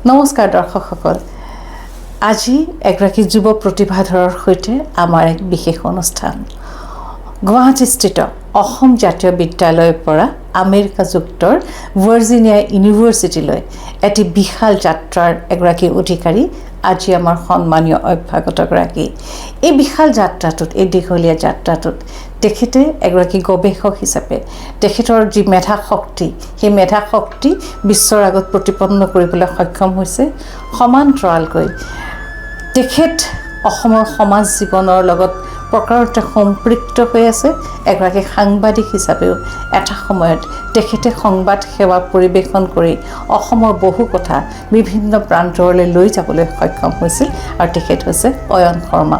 নমস্কাৰ দৰ্শকসকল আজি এগৰাকী যুৱ প্ৰতিভাধৰৰ সৈতে আমাৰ এক বিশেষ অনুষ্ঠান গুৱাহাটীস্থিত অসম জাতীয় বিদ্যালয়ৰ পৰা আমেৰিকা যুক্তৰ ভাৰ্জিনিয়া ইউনিভাৰ্চিটিলৈ এটি বিশাল যাত্ৰাৰ এগৰাকী অধিকাৰী আজি আমাৰ সন্মানীয় অভ্যাগতগৰাকী এই বিশাল যাত্ৰাটোত এই দীঘলীয়া যাত্ৰাটোত তেখেতে এগৰাকী গৱেষক হিচাপে তেখেতৰ যি মেধা শক্তি সেই মেধা শক্তি বিশ্বৰ আগত প্ৰতিপন্ন কৰিবলৈ সক্ষম হৈছে সমান্তৰালকৈ তেখেত অসমৰ সমাজ জীৱনৰ লগত প্ৰকাৰতে সম্পৃক্ত হৈ আছে এগৰাকী সাংবাদিক হিচাপেও এটা সময়ত তেখেতে সংবাদ সেৱা পৰিৱেশন কৰি অসমৰ বহু কথা বিভিন্ন প্ৰান্তৰলৈ লৈ যাবলৈ সক্ষম হৈছিল আৰু তেখেত হৈছে অয়ন শৰ্মা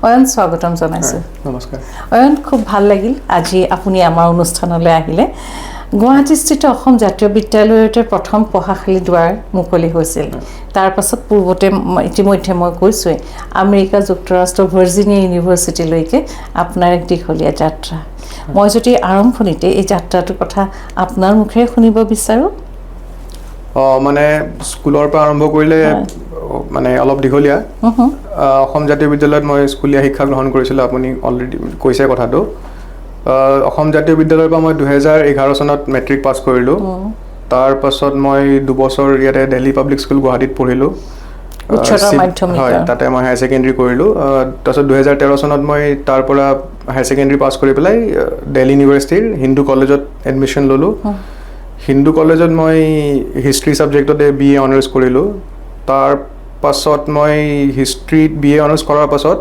অয়ন স্বাগতম জনাইছো নমস্কাৰ অয়ন খুব ভাল লাগিল আজি আপুনি আমাৰ অনুষ্ঠানলৈ আহিলে গুৱাহাটীস্থিত অসম জাতীয় বিদ্যালয়তে প্ৰথম পঢ়াশালী দুৱাৰ মুকলি হৈছিল তাৰ পাছত পূৰ্বতে ইতিমধ্যে মই কৈছোৱে আমেৰিকা যুক্তৰাষ্ট্ৰৰ ভাৰ্জিনিয়া ইউনিভাৰ্চিটিলৈকে আপোনাৰ এক দীঘলীয়া যাত্ৰা মই যদি আৰম্ভণিতে এই যাত্ৰাটোৰ কথা আপোনাৰ মুখেৰে শুনিব বিচাৰোঁ মানে স্কুলৰ পৰা আৰম্ভ কৰিলে মানে অলপ দীঘলীয়া অসম জাতীয় বিদ্যালয়ত মই স্কুলীয়া শিক্ষা গ্ৰহণ কৰিছিলোঁ আপুনি অলৰেডি কৈছে কথাটো অসম জাতীয় বিদ্যালয়ৰ পৰা মই 2011 চনত মেট্ৰিক পাছ কৰিলোঁ তাৰ পাছত মই 2 বছৰ ইয়াতে দিল্লী পাব্লিক স্কুল গুৱাহাটীত পঢ়িলোঁ হয় তাতে মই হায়াৰ ছেকেণ্ডেৰী কৰিলোঁ তাৰপিছত 2013 চনত মই তাৰ পৰা হায়াৰ ছেকেণ্ডেৰী পাছ কৰি পেলাই দিল্লী ইউনিভাৰ্চিটিৰ হিন্দু কলেজত এডমিশ্যন ল'লোঁ হিন্দু কলেজত মই হিষ্ট্ৰী ছাবজেক্টতে BA অনাৰ্ছ কৰিলোঁ তাৰ পাছত মই হিষ্ট্ৰীত BA অনাৰ্ছ কৰাৰ পাছত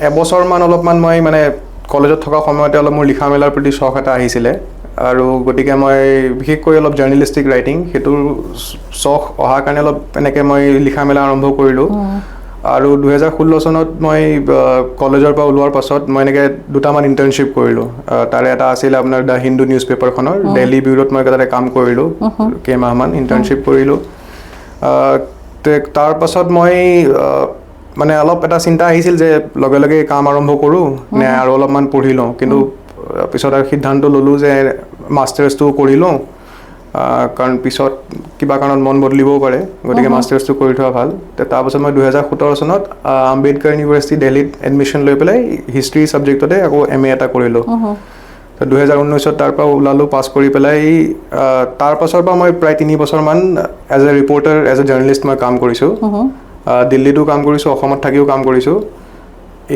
এবছৰমান অলপমান মই মানে কলেজত থকা সময়তে অলপ মোৰ লিখা মেলাৰ প্ৰতি চখ এটা আহিছিলে আৰু গতিকে মই বিশেষকৈ অলপ জাৰ্নেলিষ্টিক ৰাইটিং সেইটোৰ চখ অহাৰ কাৰণে অলপ এনেকৈ মই লিখা মেলা আৰম্ভ কৰিলোঁ আৰু 2016 চনত মই কলেজৰ পৰা ওলোৱাৰ পাছত মই এনেকৈ দুটামান ইণ্টাৰ্ণশ্বিপ কৰিলোঁ তাৰে এটা আছিল আপোনাৰ দ্য হিন্দু নিউজ পেপাৰখনৰ দিল্লী বিউৰোত মই তাতে কাম কৰিলোঁ কেইমাহমান ইণ্টাৰ্ণশ্বিপ কৰিলোঁ তাৰ পাছত মই মানে অলপ এটা চিন্তা আহিছিল যে লগে লগে কাম আৰম্ভ কৰোঁ নে আৰু অলপমান পঢ়ি লওঁ কিন্তু পিছত আৰু সিদ্ধান্ত ল'লোঁ যে মাষ্টাৰ্ছটো কৰি লওঁ কাৰণ পিছত কিবা কাৰণত মন বদলিবও পাৰে গতিকে মাষ্টাৰ্ছটো কৰি থোৱা ভাল তাৰপাছত মই 2017 চনত আম্বেদকাৰ ইউনিভাৰ্চিটি দিল্লীত এডমিশ্যন লৈ পেলাই হিষ্ট্ৰী ছাবজেক্টতে আকৌ MA এটা কৰিলোঁ 2019 তাৰ পৰা ওলালোঁ পাছ কৰি পেলাই তাৰ পাছৰ পৰা মই প্ৰায় 3 বছৰমান as a reporter as a journalist মই কাম কৰিছোঁ দিল্লীতো কাম কৰিছোঁ অসমত থাকিও কাম কৰিছোঁ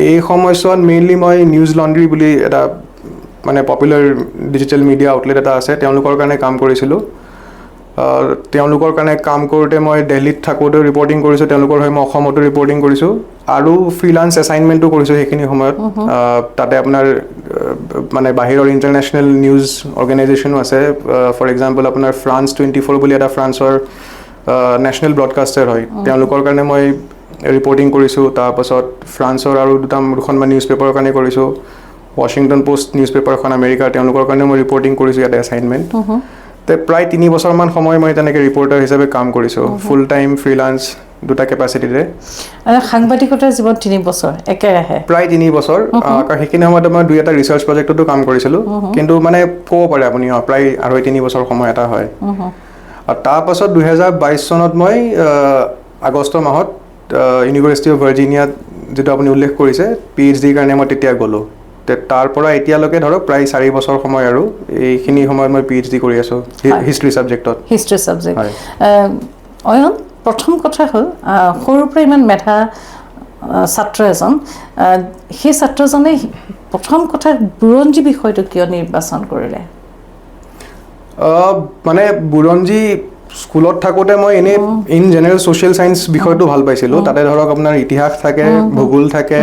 এই সময়ছোৱাত মেইনলি মই নিউজ লণ্ড্ৰি বুলি এটা মানে পপুলাৰ ডিজিটেল মিডিয়া আউটলেট এটা আছে তেওঁলোকৰ কাৰণে কাম কৰিছিলোঁ তেওঁলোকৰ কাৰণে কাম কৰোঁতে মই দিল্লীত থাকোঁতেও ৰিপৰ্টিং কৰিছোঁ, তেওঁলোকৰ হৈ মই অসমতো ৰিপৰ্টিং কৰিছোঁ আৰু ফ্ৰীলান্স এছাইনমেণ্টো কৰিছোঁ সেইখিনি সময়ত। তাতে আপোনাৰ মানে বাহিৰৰ ইণ্টাৰনেশ্যনেল নিউজ অৰ্গেনাইজেশ্যনো আছে। ফৰ এক্সাম্পল আপোনাৰ France 24 বুলি এটা ফ্ৰান্সৰ নেশ্যনেল ব্ৰডকাষ্টাৰ হয়, তেওঁলোকৰ কাৰণে মই ৰিপৰ্টিং কৰিছোঁ। তাৰপাছত ফ্ৰান্সৰ আৰু দুখনমান নিউজ পেপাৰৰ কাৰণে কৰিছোঁ। ৱাশ্বিংটন পোষ্ট নিউজ পেপাৰখন আমেৰিকাৰ, তেওঁলোকৰ কাৰণে মই ৰিপৰ্টিং কৰিছোঁ ইয়াতে এছাইনমেণ্ট। প্ৰায় 3 বছৰমান সময় মই তেনেকৈ ৰিপৰ্টাৰ হিচাপে কাম কৰিছোঁ, ফুল টাইম ফ্ৰীলান্স দুটা কেপাচিটিৰে। সাংবাদিকতাৰ জীৱন 3 বছৰ একেৰাহে, প্ৰায় 3 বছৰ। কাৰণ সেইখিনি সময়তে মই 2 এটা ৰিচাৰ্চ প্ৰজেক্টতো কাম কৰিছিলোঁ, কিন্তু মানে ক'ব পাৰে আপুনি প্ৰায় 2.5-3 বছৰ সময় এটা হয়। আৰু তাৰপাছত 2022 চনত মই আগষ্ট মাহত ইউনিভাৰ্চিটি অফ ভাৰ্জিনিয়াত, যিটো আপুনি উল্লেখ কৰিছে, PhD কাৰণে মই তেতিয়া গ'লোঁ। তাৰ পৰা এতিয়ালৈকে ধৰক প্ৰায় 4 বছৰ সময় আৰু এইখিনি সময়ত মই PhD কৰি আছোঁ হিষ্ট্ৰী ছাবজেক্টত। History subject. অয়ন, প্ৰথম কথা হ'ল সৰুৰ পৰা ইমান মেধা ছাত্ৰ এজন, সেই ছাত্ৰজনে প্ৰথম কথা বুৰঞ্জী বিষয়টো কিয় নিৰ্বাচন কৰিলে? মানে বুৰঞ্জী স্কুলত থাকোঁতে মই এনেই ইন জেনেৰেল ছ'চিয়েল ছায়েন্স বিষয়টো ভাল পাইছিলোঁ। তাতে ধৰক আপোনাৰ ইতিহাস থাকে, ভূগোল থাকে,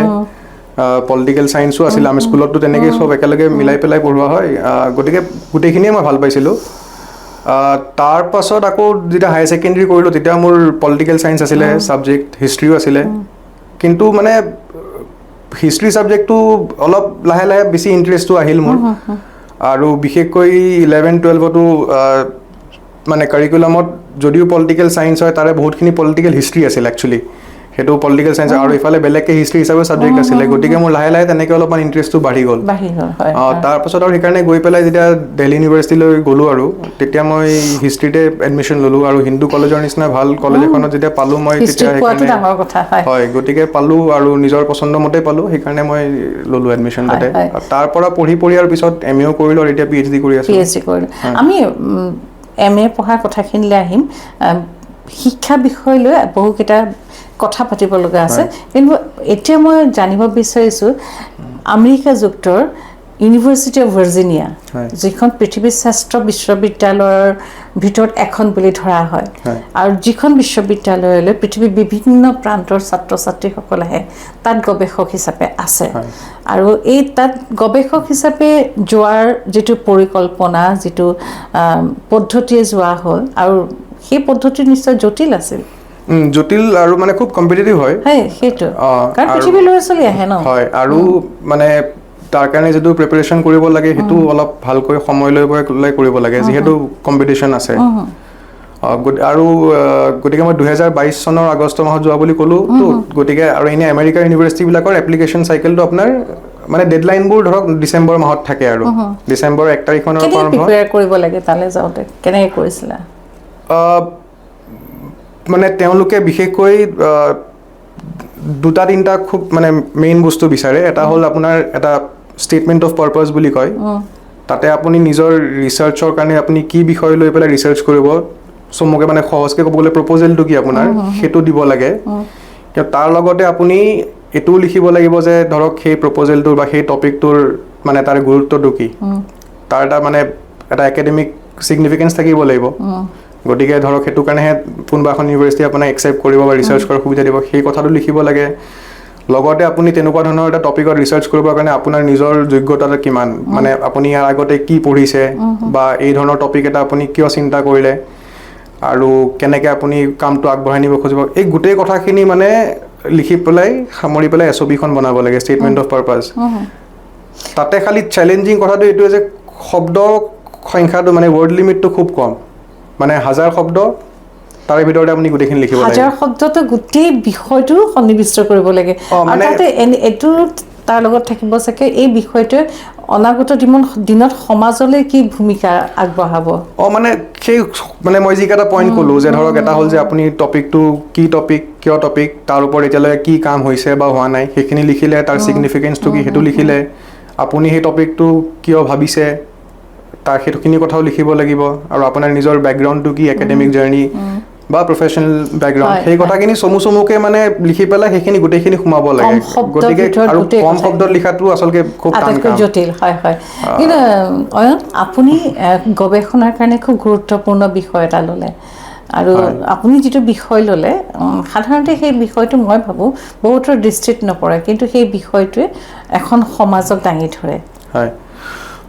পলিটিকেল ছায়েন্সো আছিল। আমি স্কুলততো তেনেকৈ চব একেলগে মিলাই পেলাই পঢ়োৱা হয়, গতিকে গোটেইখিনিয়ে মই ভাল পাইছিলোঁ। তাৰপাছত আকৌ যেতিয়া হায়াৰ ছেকেণ্ডেৰী কৰিলোঁ, তেতিয়া মোৰ পলিটিকেল ছায়েন্স আছিলে ছাবজেক্ট, হিষ্ট্ৰীও আছিলে। কিন্তু মানে হিষ্ট্ৰী ছাবজেক্টটো অলপ লাহে লাহে বেছি ইণ্টাৰেষ্টটো আহিল মোৰ। আৰু বিশেষকৈ 11-12তো মানে কাৰিকুলামত যদিও পলিটিকেল ছায়েন্স হয়, তাৰে বহুতখিনি পলিটিকেল হিষ্ট্ৰী আছিল একচুৱেলি, সেইটো পলিটিকেল ছায়েন্স আৰু ইফালে বেলেগকৈ হিষ্ট্ৰী হিচাপে ছাবজেক্ট আছিলে। গতিকে মোৰ লাহে লাহে তেনেকৈ অলপমান ইণ্টাৰেষ্টটো বাঢ়ি গ'ল। তাৰপাছত আৰু সেইকাৰণে গৈ পেলাই যেতিয়া দিল্লী ইউনিভাৰ্চিটিলৈ গ'লোঁ আৰু তেতিয়া মই হিষ্ট্ৰীতে এডমিশ্যন ল'লোঁ। আৰু হিন্দু কলেজৰ নিচিনা ভাল কলেজ এখনত যেতিয়া পালোঁ মই, তেতিয়া সেইকাৰণে হয়, গতিকে পালোঁ আৰু নিজৰ পচন্দ মতে পালোঁ, সেইকাৰণে মই ল'লোঁ এডমিশ্যন তাতে। তাৰ পৰা পঢ়ি আৰু পিছত MA কৰিলোঁ আৰু এতিয়া PhD কৰি আছোঁ। আমি MA পঢ়াৰ কথাখিনিলৈ আহিম। শিক্ষা বিষয় লৈ বহুকেইটা কথা পাতিব লগা আছে, কিন্তু এতিয়া মই জানিব বিচাৰিছোঁ আমেৰিকা যুক্তৰ ইউনিভাৰ্চিটি অফ ভাৰ্জিনিয়া, যিখন পৃথিৱীৰ শ্ৰেষ্ঠ বিশ্ববিদ্যালয়ৰ ভিতৰত এখন বুলি ধৰা হয়, আৰু যিখন বিশ্ববিদ্যালয়লৈ পৃথিৱীৰ বিভিন্ন প্ৰান্তৰ ছাত্ৰ ছাত্ৰীসকল আহে, তাত গৱেষক হিচাপে আছে। আৰু এই তাত গৱেষক হিচাপে যোৱাৰ যিটো পৰিকল্পনা, যিটো পদ্ধতিয়ে যোৱা হ'ল, আৰু সেই পদ্ধতি নিশ্চয় জটিল আছিল। জটিল আৰু মানে খুব কম্পিটিটিভ হয় সেইটো, কাৰণ পৃথিৱীৰ ল'ৰা ছোৱালী আহে ন। হয়, আৰু মানে তাৰ কাৰণে যিটো প্ৰিপেৰেশ্যন কৰিব লাগে সেইটো অলপ ভালকৈ সময় লৈ পেলাই কৰিব লাগে, যিহেতু কম্পিটিশ্যন আছে। আৰু গতিকে মই 2022 চনৰ আগষ্ট মাহত যোৱা বুলি ক'লোঁ। গতিকে আৰু এনেই আমেৰিকাৰ ইউনিভাৰ্চিটিবিলাকৰ এপ্লিকেশ্যন চাইকেলটো আপোনাৰ মানে ডেডলাইনবোৰ ধৰক ডিচেম্বৰ মাহত থাকে, আৰু ডিচেম্বৰ 1 তাৰিখৰ পৰা প্ৰিপেয়াৰ কৰিব লাগে তালৈ যাওঁতে কেনেকৈ কৰিছিলা? মানে তেওঁলোকে বিশেষকৈ 2-3টা খুব মানে মেইন বস্তু বিচাৰে। এটা হ'ল আপোনাৰ এটা ষ্টেটমেণ্ট অফ পাৰ্পাছ বুলি কয়, তাতে আপুনি নিজৰ ৰিচাৰ্চৰ কাৰণে আপুনি কি বিষয় লৈ পেলাই ৰিচাৰ্চ কৰিব, চমুকে মানে সহজকৈ ক'ব গ'লে প্ৰপ'জেলটো কি আপোনাৰ, সেইটো দিব লাগে। কিন্তু তাৰ লগতে আপুনি এইটোও লিখিব লাগিব যে ধৰক সেই প্ৰপ'জেলটোৰ বা সেই টপিকটোৰ মানে তাৰ গুৰুত্বটো কি, তাৰ এটা মানে এটা একাডেমিক ছিগনিফিকেঞ্চ থাকিব লাগিব। গতিকে ধৰক সেইটো কাৰণেহে কোনোবা এখন ইউনিভাৰ্চিটি আপোনাক একচেপ্ট কৰিব বা ৰিচাৰ্চ কৰাৰ সুবিধা দিব, সেই কথাটো লিখিব লাগে। লগতে আপুনি তেনেকুৱা ধৰণৰ এটা টপিকত ৰিচাৰ্চ কৰিবৰ কাৰণে আপোনাৰ নিজৰ যোগ্যতাটো কিমান, মানে আপুনি ইয়াৰ আগতে কি পঢ়িছে, বা এই ধৰণৰ টপিক এটা আপুনি কিয় চিন্তা কৰিলে, আৰু কেনেকৈ আপুনি কামটো আগবঢ়াই নিব খুজিব, এই গোটেই কথাখিনি মানে লিখি পেলাই সামৰি পেলাই SOP-খন বনাব লাগে, ষ্টেটমেণ্ট অফ পাৰ্পাছ। তাতে খালি চেলেঞ্জিং কথাটো এইটোৱে যে শব্দ সংখ্যাটো মানে ৱৰ্ড লিমিটটো খুব কম, মানে 1000 শব্দ, তাৰে ভিতৰতে আপুনি গোটেইখিনি লিখিব লাগে। 1000 শব্দটো গোটেই বিষয়টো সন্নিৱিষ্ট কৰিব লাগে। তাতে এইটো তাৰ লগত থাকিব চাগে এই বিষয়টোৱে অনাগত দিনত সমাজলৈ কি ভূমিকা আগবঢ়াব। মানে সেই মানে মই যিকেইটা পইণ্ট ক'লোঁ যে ধৰক এটা হ'ল যে আপুনি টপিকটো কি টপিক, কিয় টপিক, তাৰ ওপৰত এতিয়ালৈকে কি কাম হৈছে বা হোৱা নাই সেইখিনি লিখিলে, তাৰ ছিগনিফিকেঞ্চটো কি সেইটো লিখিলে, আপুনি সেই টপিকটো কিয় ভাবিছে তাৰ সেইখিনি কথাও লিখিব লাগিব, আৰু আপোনাৰ নিজৰ বেকগ্ৰাউণ্ডটো কি, একাডেমিক জাৰ্ণি বা প্ৰফেশ্যনেল বেকগ্ৰাউণ্ড হয়, সেই কথাখিনি চমুকে মানে লিখি পেলাই সেইখিনি গোটেইখিনি সোমাব লাগে কম শব্দৰ গতিকে ভিতৰত আৰু গোটেই কম কথা। শব্দত লিখাটো আচলতে খুব টান আটাইতকৈ কাম জটিল হয় হয় কিন্তু অয়ন আপুনি গৱেষণাৰ কাৰণে খুব গুৰুত্বপূৰ্ণ বিষয় এটা ল'লে আৰু হয়। আপুনি যিটো বিষয় ল'লে সাধাৰণতে সেই বিষয়টো মই ভাবোঁ বহুতৰ দৃষ্টিত নপৰে কিন্তু সেই বিষয়টোৱে এখন সমাজক দাঙি ধৰে হয়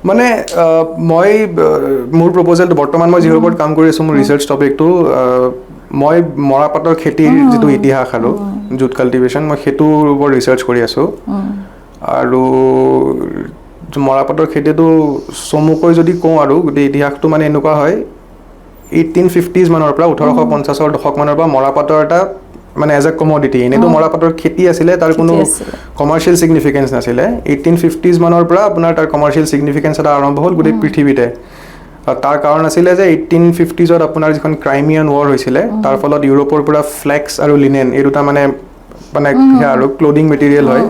মানে মই মোৰ প্ৰপ'জেলটো বৰ্তমান মই যিহৰ ওপৰত কাম কৰি আছোঁ মোৰ ৰিচাৰ্চ টপিকটো মই মৰাপাটৰ খেতিৰ যিটো ইতিহাস আৰু জুট কাল্টিভেশ্যন মই সেইটোৰ ওপৰত ৰিচাৰ্চ কৰি আছোঁ আৰু মৰাপাটৰ খেতিটো চমুকৈ যদি কওঁ আৰু গোটেই ইতিহাসটো মানে এনেকুৱা হয় 1850s মানৰ পৰা 1850ৰ দশক মানৰ পৰা মৰাপাটৰ এটা মানে এজ এ কমডিটি এনেইতো মৰাপাটৰ খেতি আছিলে তাৰ কোনো খেতি আছিলে। কমাৰ্চিয়েল ছিগনিফিকেঞ্চ নাছিলে 1850s মানৰ পৰা আপোনাৰ তাৰ কমাৰ্চিয়েল ছিগনিফিকেঞ্চ এটা আৰম্ভ হ'ল গোটেই পৃথিৱীতে তাৰ কাৰণ আছিলে যে 1850sত আপোনাৰ যিখন ক্ৰাইমিয়ান ৱাৰ হৈছিলে তাৰ ফলত ইউৰোপৰ পৰা ফ্লেক্স আৰু লিনেন এই দুটা মানে সেয়া আৰু ক্লডিং মেটেৰিয়েল হয়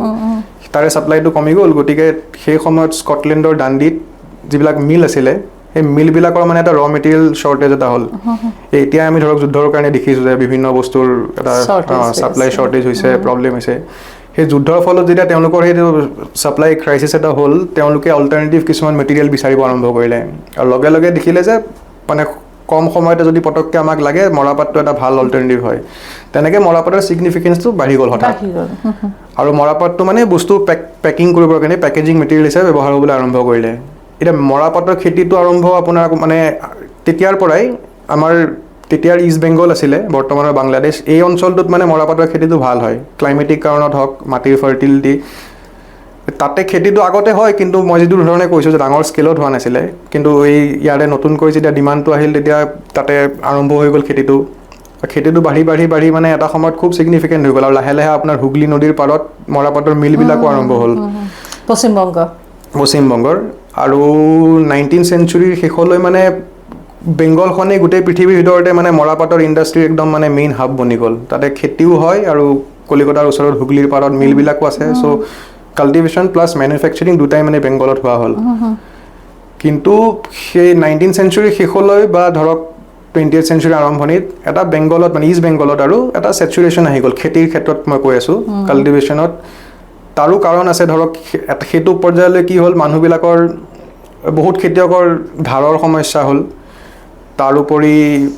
তাৰে ছাপ্লাইটো কমি গ'ল গতিকে সেই সময়ত স্কটলেণ্ডৰ ডাণ্ডিত যিবিলাক মিল আছিলে সেই মিলবিলাকৰ মানে এটা ৰ মেটেৰিয়েল শ্বৰ্টেজ এটা হ'ল এতিয়া আমি ধৰক যুদ্ধৰ কাৰণে দেখিছোঁ যে বিভিন্ন বস্তুৰ এটা ছাপ্লাই শ্বৰ্টেজ হৈছে প্ৰব্লেম হৈছে সেই যুদ্ধৰ ফলত যেতিয়া তেওঁলোকৰ সেইটো ছাপ্লাই ক্ৰাইচিছ এটা হ'ল তেওঁলোকে অল্টাৰনেটিভ কিছুমান মেটেৰিয়েল বিচাৰিব আৰম্ভ কৰিলে আৰু লগে লগে দেখিলে যে মানে কম সময়তে যদি পটককৈ আমাক লাগে মৰাপাটটো এটা ভাল অল্টাৰনেটিভ হয় তেনেকৈ মৰাপাটৰ ছিগনিফিকেঞ্চটো বাঢ়ি গ'ল হঠাৎ আৰু মৰাপাটটো মানে বস্তু পেকিং কৰিবৰ কাৰণে পেকেজিং মেটেৰিয়েল হিচাপে ব্যৱহাৰ হ'বলৈ আৰম্ভ কৰিলে এতিয়া মৰাপাটৰ খেতিটো আৰম্ভ আপোনাৰ মানে তেতিয়াৰ পৰাই আমাৰ তেতিয়াৰ ইষ্ট বেংগল আছিলে বৰ্তমানৰ বাংলাদেশ এই অঞ্চলটোত মানে মৰাপাটৰ খেতিটো ভাল হয় ক্লাইমেটিক কাৰণত হওক মাটিৰ ফাৰ্টিলিটি তাতে খেতিটো আগতে হয় কিন্তু মই যিটো ধৰণে কৈছোঁ যে ডাঙৰ স্কেলত হোৱা নাছিলে কিন্তু এই ইয়াৰে নতুনকৈ যেতিয়া ডিমাণ্ডটো আহিল তেতিয়া তাতে আৰম্ভ হৈ গ'ল খেতিটো বাঢ়ি মানে এটা সময়ত খুব ছিগনিফিকেণ্ট হৈ গ'ল আৰু লাহে লাহে আপোনাৰ হুগলী নদীৰ পাৰত মৰাপাটৰ মিলবিলাকো আৰম্ভ হ'ল পশ্চিমবংগৰ আৰু 19th চেঞ্চুৰীৰ শেষলৈ মানে বেংগলখনেই গোটেই পৃথিৱীৰ ভিতৰতে মানে মৰাপাটৰ ইণ্ডাষ্ট্ৰীৰ একদম মানে মেইন হাব বনি গ'ল তাতে খেতিও হয় আৰু কলিকতাৰ ওচৰত হুগলীৰ পাৰত মিলবিলাকো আছে চ' কাল্টিভেশ্যন প্লাছ মেনুফেকচাৰিং দুটাই মানে বেংগলত হোৱা হ'ল কিন্তু সেই 19th চেঞ্চুৰীৰ শেষলৈ বা ধৰক 20th চেঞ্চুৰীৰ আৰম্ভণিত এটা বেংগলত মানে ইষ্ট বেংগলত আৰু এটা ছেচুৰেশ্যন আহি গ'ল খেতিৰ ক্ষেত্ৰত মই কৈ আছোঁ কাল্টিভেশ্যনত তাৰো কাৰণ আছে ধৰক সেইটো পৰ্যায়লৈ কি হ'ল মানুহবিলাকৰ বহুত খেতিয়কৰ ধাৰৰ সমস্যা হ'ল তাৰোপৰি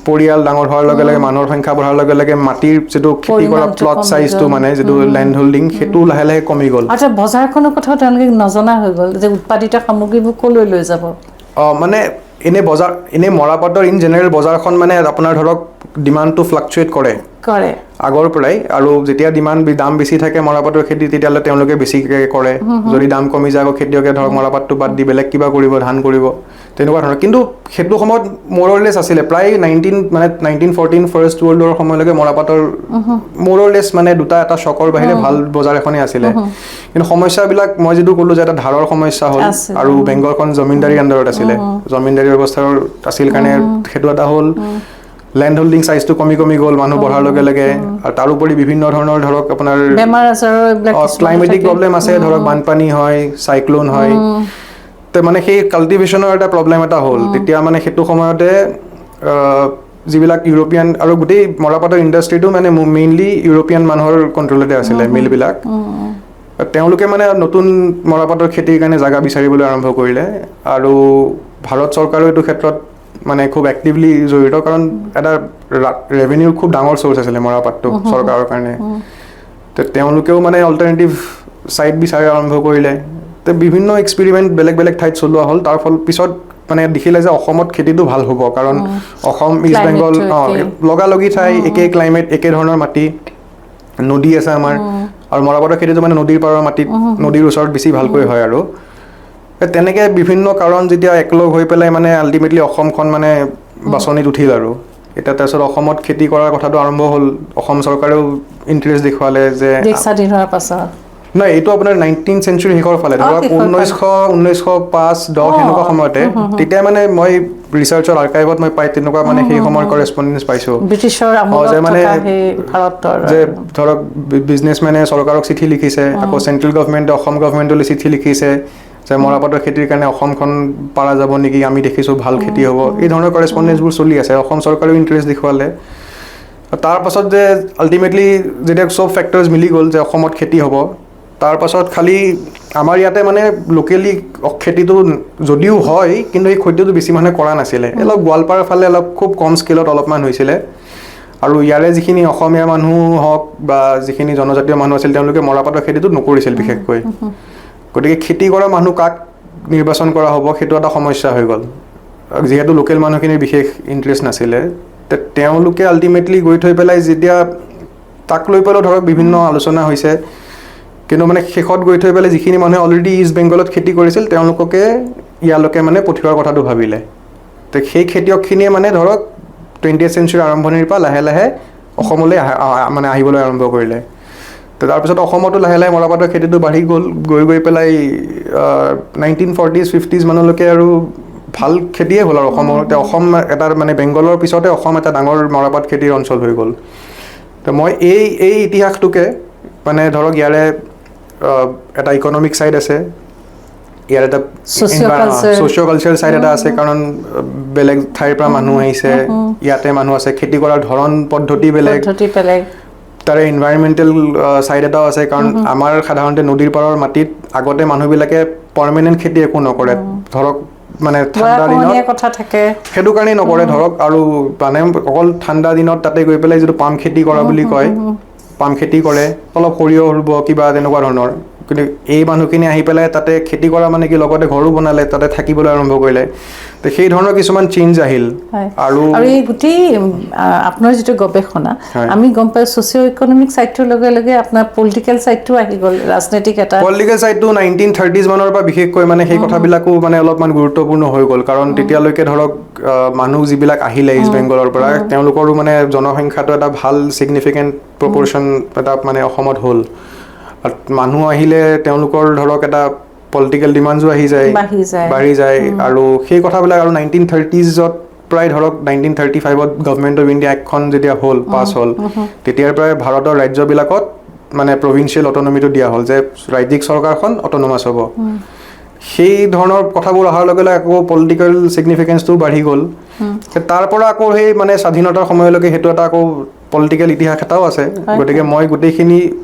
পৰিয়াল ডাঙৰ হোৱাৰ লগে লগে মানুহৰ সংখ্যা বঢ়াৰ লগে লগে মাটিৰ যিটো খেতি কৰা প্লট চাইজটো মানে যিটো লেণ্ড হোল্ডিং সেইটো লাহে লাহে কমি গ'ল আচ্ছা বজাৰখনৰ কথাও তেওঁলোকে নজনা হৈ গ'ল যে উৎপাদিত সামগ্ৰীবোৰ ক'লৈ লৈ যাব মানে এনে মৰাপাটৰ ইন জেনেৰেল বজাৰখন মানে আপোনাৰ ধৰক ডিমাণ্ডটো ফ্লাকচুৱেট কৰে আগৰ পৰাই আৰু যেতিয়া দাম বেছি থাকে মৰাপাটৰ খেতি তেতিয়াহ'লে তেওঁলোকে বেছিকৈ কৰে যদি দাম কমি যায় আকৌ খেতিয়কে ধৰক মৰাপাটটো বাদ দি বেলেগ কিবা কৰিব ধান কৰিব তেনেকুৱা ধৰণৰ কিন্তু সেইটো সময়ত ম'ৰলেছ আছিলে প্ৰায় 1914 ফাৰ্ষ্ট ৱৰ্ল্ড ৱাৰৰ সময়লৈকে মৰাপাটৰ ম'ৰলেছ মানে এটা চকৰ বাহিৰে ভাল বজাৰ এখনেই আছিলে কিন্তু সমস্যাবিলাক মই যিটো ক'লোঁ যে এটা ধাৰৰ সমস্যা হ'ল আৰু বেংগলখন জমিনদাৰীৰ আণ্ডাৰত আছিলে জমিনদাৰী ব্যৱস্থাৰ আছিল কাৰণে সেইটো এটা হ'ল লেণ্ড হোল্ডিং চাইজটো কমি গ'ল মানুহ বঢ়াৰ লগে লগে আৰু তাৰোপৰি বিভিন্ন ধৰণৰ ধৰক আপোনাৰ বেমাৰ আজাৰৰ এইবিলাক ক্লাইমেটিক প্ৰব্লেম আছে ধৰক বানপানী হয় চাইক্ল'ন হয় তো মানে সেই কাল্টিভেশ্যনৰ এটা প্ৰব্লেম এটা হ'ল তেতিয়া মানে সেইটো সময়তে যিবিলাক ইউৰোপিয়ান আৰু গোটেই মৰাপাটৰ ইণ্ডাষ্ট্ৰিটো মানে মেইনলি ইউৰোপিয়ান মানুহৰ কণ্ট্ৰলতে আছিলে মিলবিলাক তেওঁলোকে মানে নতুন মৰাপাটৰ খেতিৰ কাৰণে জাগা বিচাৰিবলৈ আৰম্ভ কৰিলে আৰু ভাৰত চৰকাৰেও এইটো ক্ষেত্ৰত মানে খুব এক্টিভলি জড়িত কাৰণ এটা ৰেভিনিউৰ খুব ডাঙৰ চ'ৰ্চ আছিলে মৰাপাটটো চৰকাৰৰ কাৰণে তো তেওঁলোকেও মানে অল্টাৰনেটিভ ছাইট বিচাৰি আৰম্ভ কৰিলে তো বিভিন্ন এক্সপেৰিমেণ্ট বেলেগ ঠাইত চলোৱা হ'ল তাৰ ফল পিছত মানে দেখিলে যে অসমত খেতিটো ভাল হ'ব কাৰণ অসম ইষ্ট বেংগল লগালগি ঠাই একেই ক্লাইমেট একে ধৰণৰ মাটি নদী আছে আমাৰ আৰু মৰাপাটৰ খেতিটো মানে নদীৰ পাৰৰ মাটিত নদীৰ ওচৰত বেছি ভালকৈ হয় আৰু তেনেকৈ বিভিন্ন কাৰণ যেতিয়া একলগ হৈ পেলাই মানে আল্টিমেটলি অসমখন মানে বাছনিত উঠিল আৰু এতিয়া তাৰপিছত অসমত খেতি কৰাৰ কথাটো আৰম্ভ হ'ল অসম চৰকাৰেও ইণ্টাৰেষ্ট দেখুৱালে যে স্বাধীন হোৱাৰ পাছত নাই এইটো আপোনাৰ 19th চেঞ্চুৰী শেষৰ ফালে ধৰক 1905-1910 সেনেকুৱা সময়তে তেতিয়া মানে মই ৰিচাৰ্চৰ আৰ্কাইভত মই পাই তেনেকুৱা মানে সেই সময়ৰ কৰেছপণ্ডেঞ্চ পাইছোঁ ব্ৰিটিছৰ মানে ভাৰতৰ যে ধৰক বিজনেছমেনে চৰকাৰক চিঠি লিখিছে আকৌ চেণ্ট্ৰেল গভৰ্ণমেণ্টে অসম গভৰ্ণমেণ্টলৈ চিঠি লিখিছে যে মৰাপাটৰ খেতিৰ কাৰণে অসমখন পাৰা যাব নেকি আমি দেখিছোঁ ভাল খেতি হ'ব এই ধৰণৰ কৰেছপণ্ডেঞ্চবোৰ চলি আছে অসম চৰকাৰেও ইণ্টাৰেষ্ট দেখুৱালে তাৰ পাছত যে আল্টিমেটলি যেতিয়া চব ফেক্টৰ্ছ মিলি গ'ল যে অসমত খেতি হ'ব, তাৰ পাছত খালি আমাৰ ইয়াতে মানে লোকেলি খেতিটো যদিও হয় কিন্তু এই খেতিটো বেছি মানুহে কৰা নাছিলে, অলপ গোৱালপাৰাৰ ফালে অলপ খুব কম স্কেলত অলপমান হৈছিলে। আৰু ইয়াৰে যিখিনি অসমীয়া মানুহ হওক বা যিখিনি জনজাতীয় মানুহ আছিল তেওঁলোকে মৰাপাটৰ খেতিটো নকৰিছিল বিশেষকৈ। গতিকে খেতি কৰা মানুহ কাক নিৰ্বাচন কৰা হ'ব সেইটো এটা সমস্যা হৈ গ'ল, যিহেতু লোকেল মানুহখিনিৰ বিশেষ ইণ্টাৰেষ্ট নাছিলে। তেওঁলোকে আল্টিমেটলি গৈ থৈ পেলাই যেতিয়া তাক লৈ পেলাইও ধৰক বিভিন্ন আলোচনা হৈছে, কিন্তু মানে শেষত গৈ থৈ পেলাই যিখিনি মানুহে অলৰেডি ইষ্ট বেংগলত খেতি কৰিছিল তেওঁলোককে ইয়ালৈকে মানে পঠিওৱাৰ কথাটো ভাবিলে। তো সেই খেতিয়কখিনিয়ে মানে ধৰক 20th century আৰম্ভণিৰ পৰা লাহে লাহে অসমলৈ মানে আহিবলৈ আৰম্ভ কৰিলে। তো তাৰপিছত অসমতো লাহে লাহে মৰাপাটৰ খেতিটো বাঢ়ি গ'ল, গৈ পেলাই 1940s 50s মানলৈকে আৰু ভাল খেতিয়ে হ'ল আৰু অসমৰ। অসম এটা মানে বেংগলৰ পিছতে অসম এটা ডাঙৰ মৰাপাট খেতিৰ অঞ্চল হৈ গ'ল। তো মই এই ইতিহাসটোকে মানে ধৰক ইয়াৰে এটা ইকনমিক ছাইড আছে, ইয়াৰ এটা ছ'চিঅ' কালচাৰেল ছাইড এটা আছে, কাৰণ বেলেগ ঠাইৰ পৰা মানুহ আহিছে, ইয়াতে মানুহ আছে, খেতি কৰাৰ ধৰণ পদ্ধতি বেলেগ, তাৰে এনভাইৰমেণ্টেল ছাইড এটাও আছে। কাৰণ আমাৰ সাধাৰণতে নদীৰ পাৰৰ মাটিত আগতে মানুহবিলাকে পাৰ্মানেণ্ট খেতি একো নকৰে, ধৰক মানে ঠাণ্ডা দিনত কথা থাকে সেইটো কাৰণেই নকৰে ধৰক, আৰু মানে অকল ঠাণ্ডা দিনত তাতে গৈ পেলাই যিটো পাম খেতি কৰা বুলি কয়, পাম খেতি কৰে, অলপ সৰিয়হ ৰুব কিবা তেনেকুৱা ধৰণৰ। কিন্তু এই মানুহখিনি আহি পেলাই তাতে খেতি কৰা মানে কি লগতে ঘৰো বনালে, তাতে থাকিবলৈ আৰম্ভ কৰিলে। তো সেই ধৰণৰ কিছুমান চেঞ্জ আহিল। আৰু এই গোটেই আপোনাৰ যিটো গৱেষণা আমি গম পাই ছ'চিঅ' ইকনমিক ছাইডটোৰ লগে লগে আপোনাৰ পলিটিকেল ছাইডটো আহি গ'ল, ৰাজনৈতিক এটা পলিটিকেল ছাইডটো 1930s মানৰ পৰা বিশেষকৈ মানে সেই কথাবিলাকো মানে অলপমান গুৰুত্বপূৰ্ণ হৈ গ'ল। কাৰণ তেতিয়ালৈকে ধৰক মানুহ যিবিলাক আহিলে ইষ্ট বেংগলৰ পৰা তেওঁলোকৰো মানে জনসংখ্যাটো এটা ভাল ছিগনিফিকেণ্ট প্ৰপৰ্শ্যন এটা মানে অসমত হ'ল। মানুহ আহিলে তেওঁলোকৰ ধৰক এটা পলিটিকেল ডিমাণ্ডছো বাঢ়ি যায়। আৰু সেই কথাবিলাক আৰু 1930sত প্ৰায় ধৰক 1935ত গভৰ্ণমেণ্ট অফ ইণ্ডিয়া এক্টখন যেতিয়া হ'ল, পাছ হ'ল, তেতিয়াৰ পৰাই ভাৰতৰ ৰাজ্যবিলাকত মানে প্ৰভিন্সিয়েল অট'নমিটো দিয়া হ'ল, যে ৰাজ্যিক চৰকাৰখন অট'নমাছ হ'ব। সেই ধৰণৰ কথাবোৰ অহাৰ লগে লগে আকৌ পলিটিকেল ছিগনিফিকেঞ্চটোও বাঢ়ি গ'ল। তাৰ পৰা আকৌ সেই মানে স্বাধীনতাৰ সময়লৈকে সেইটো এটা আকৌ পলিটিকেল ইতিহাস এটাও আছে। গতিকে মই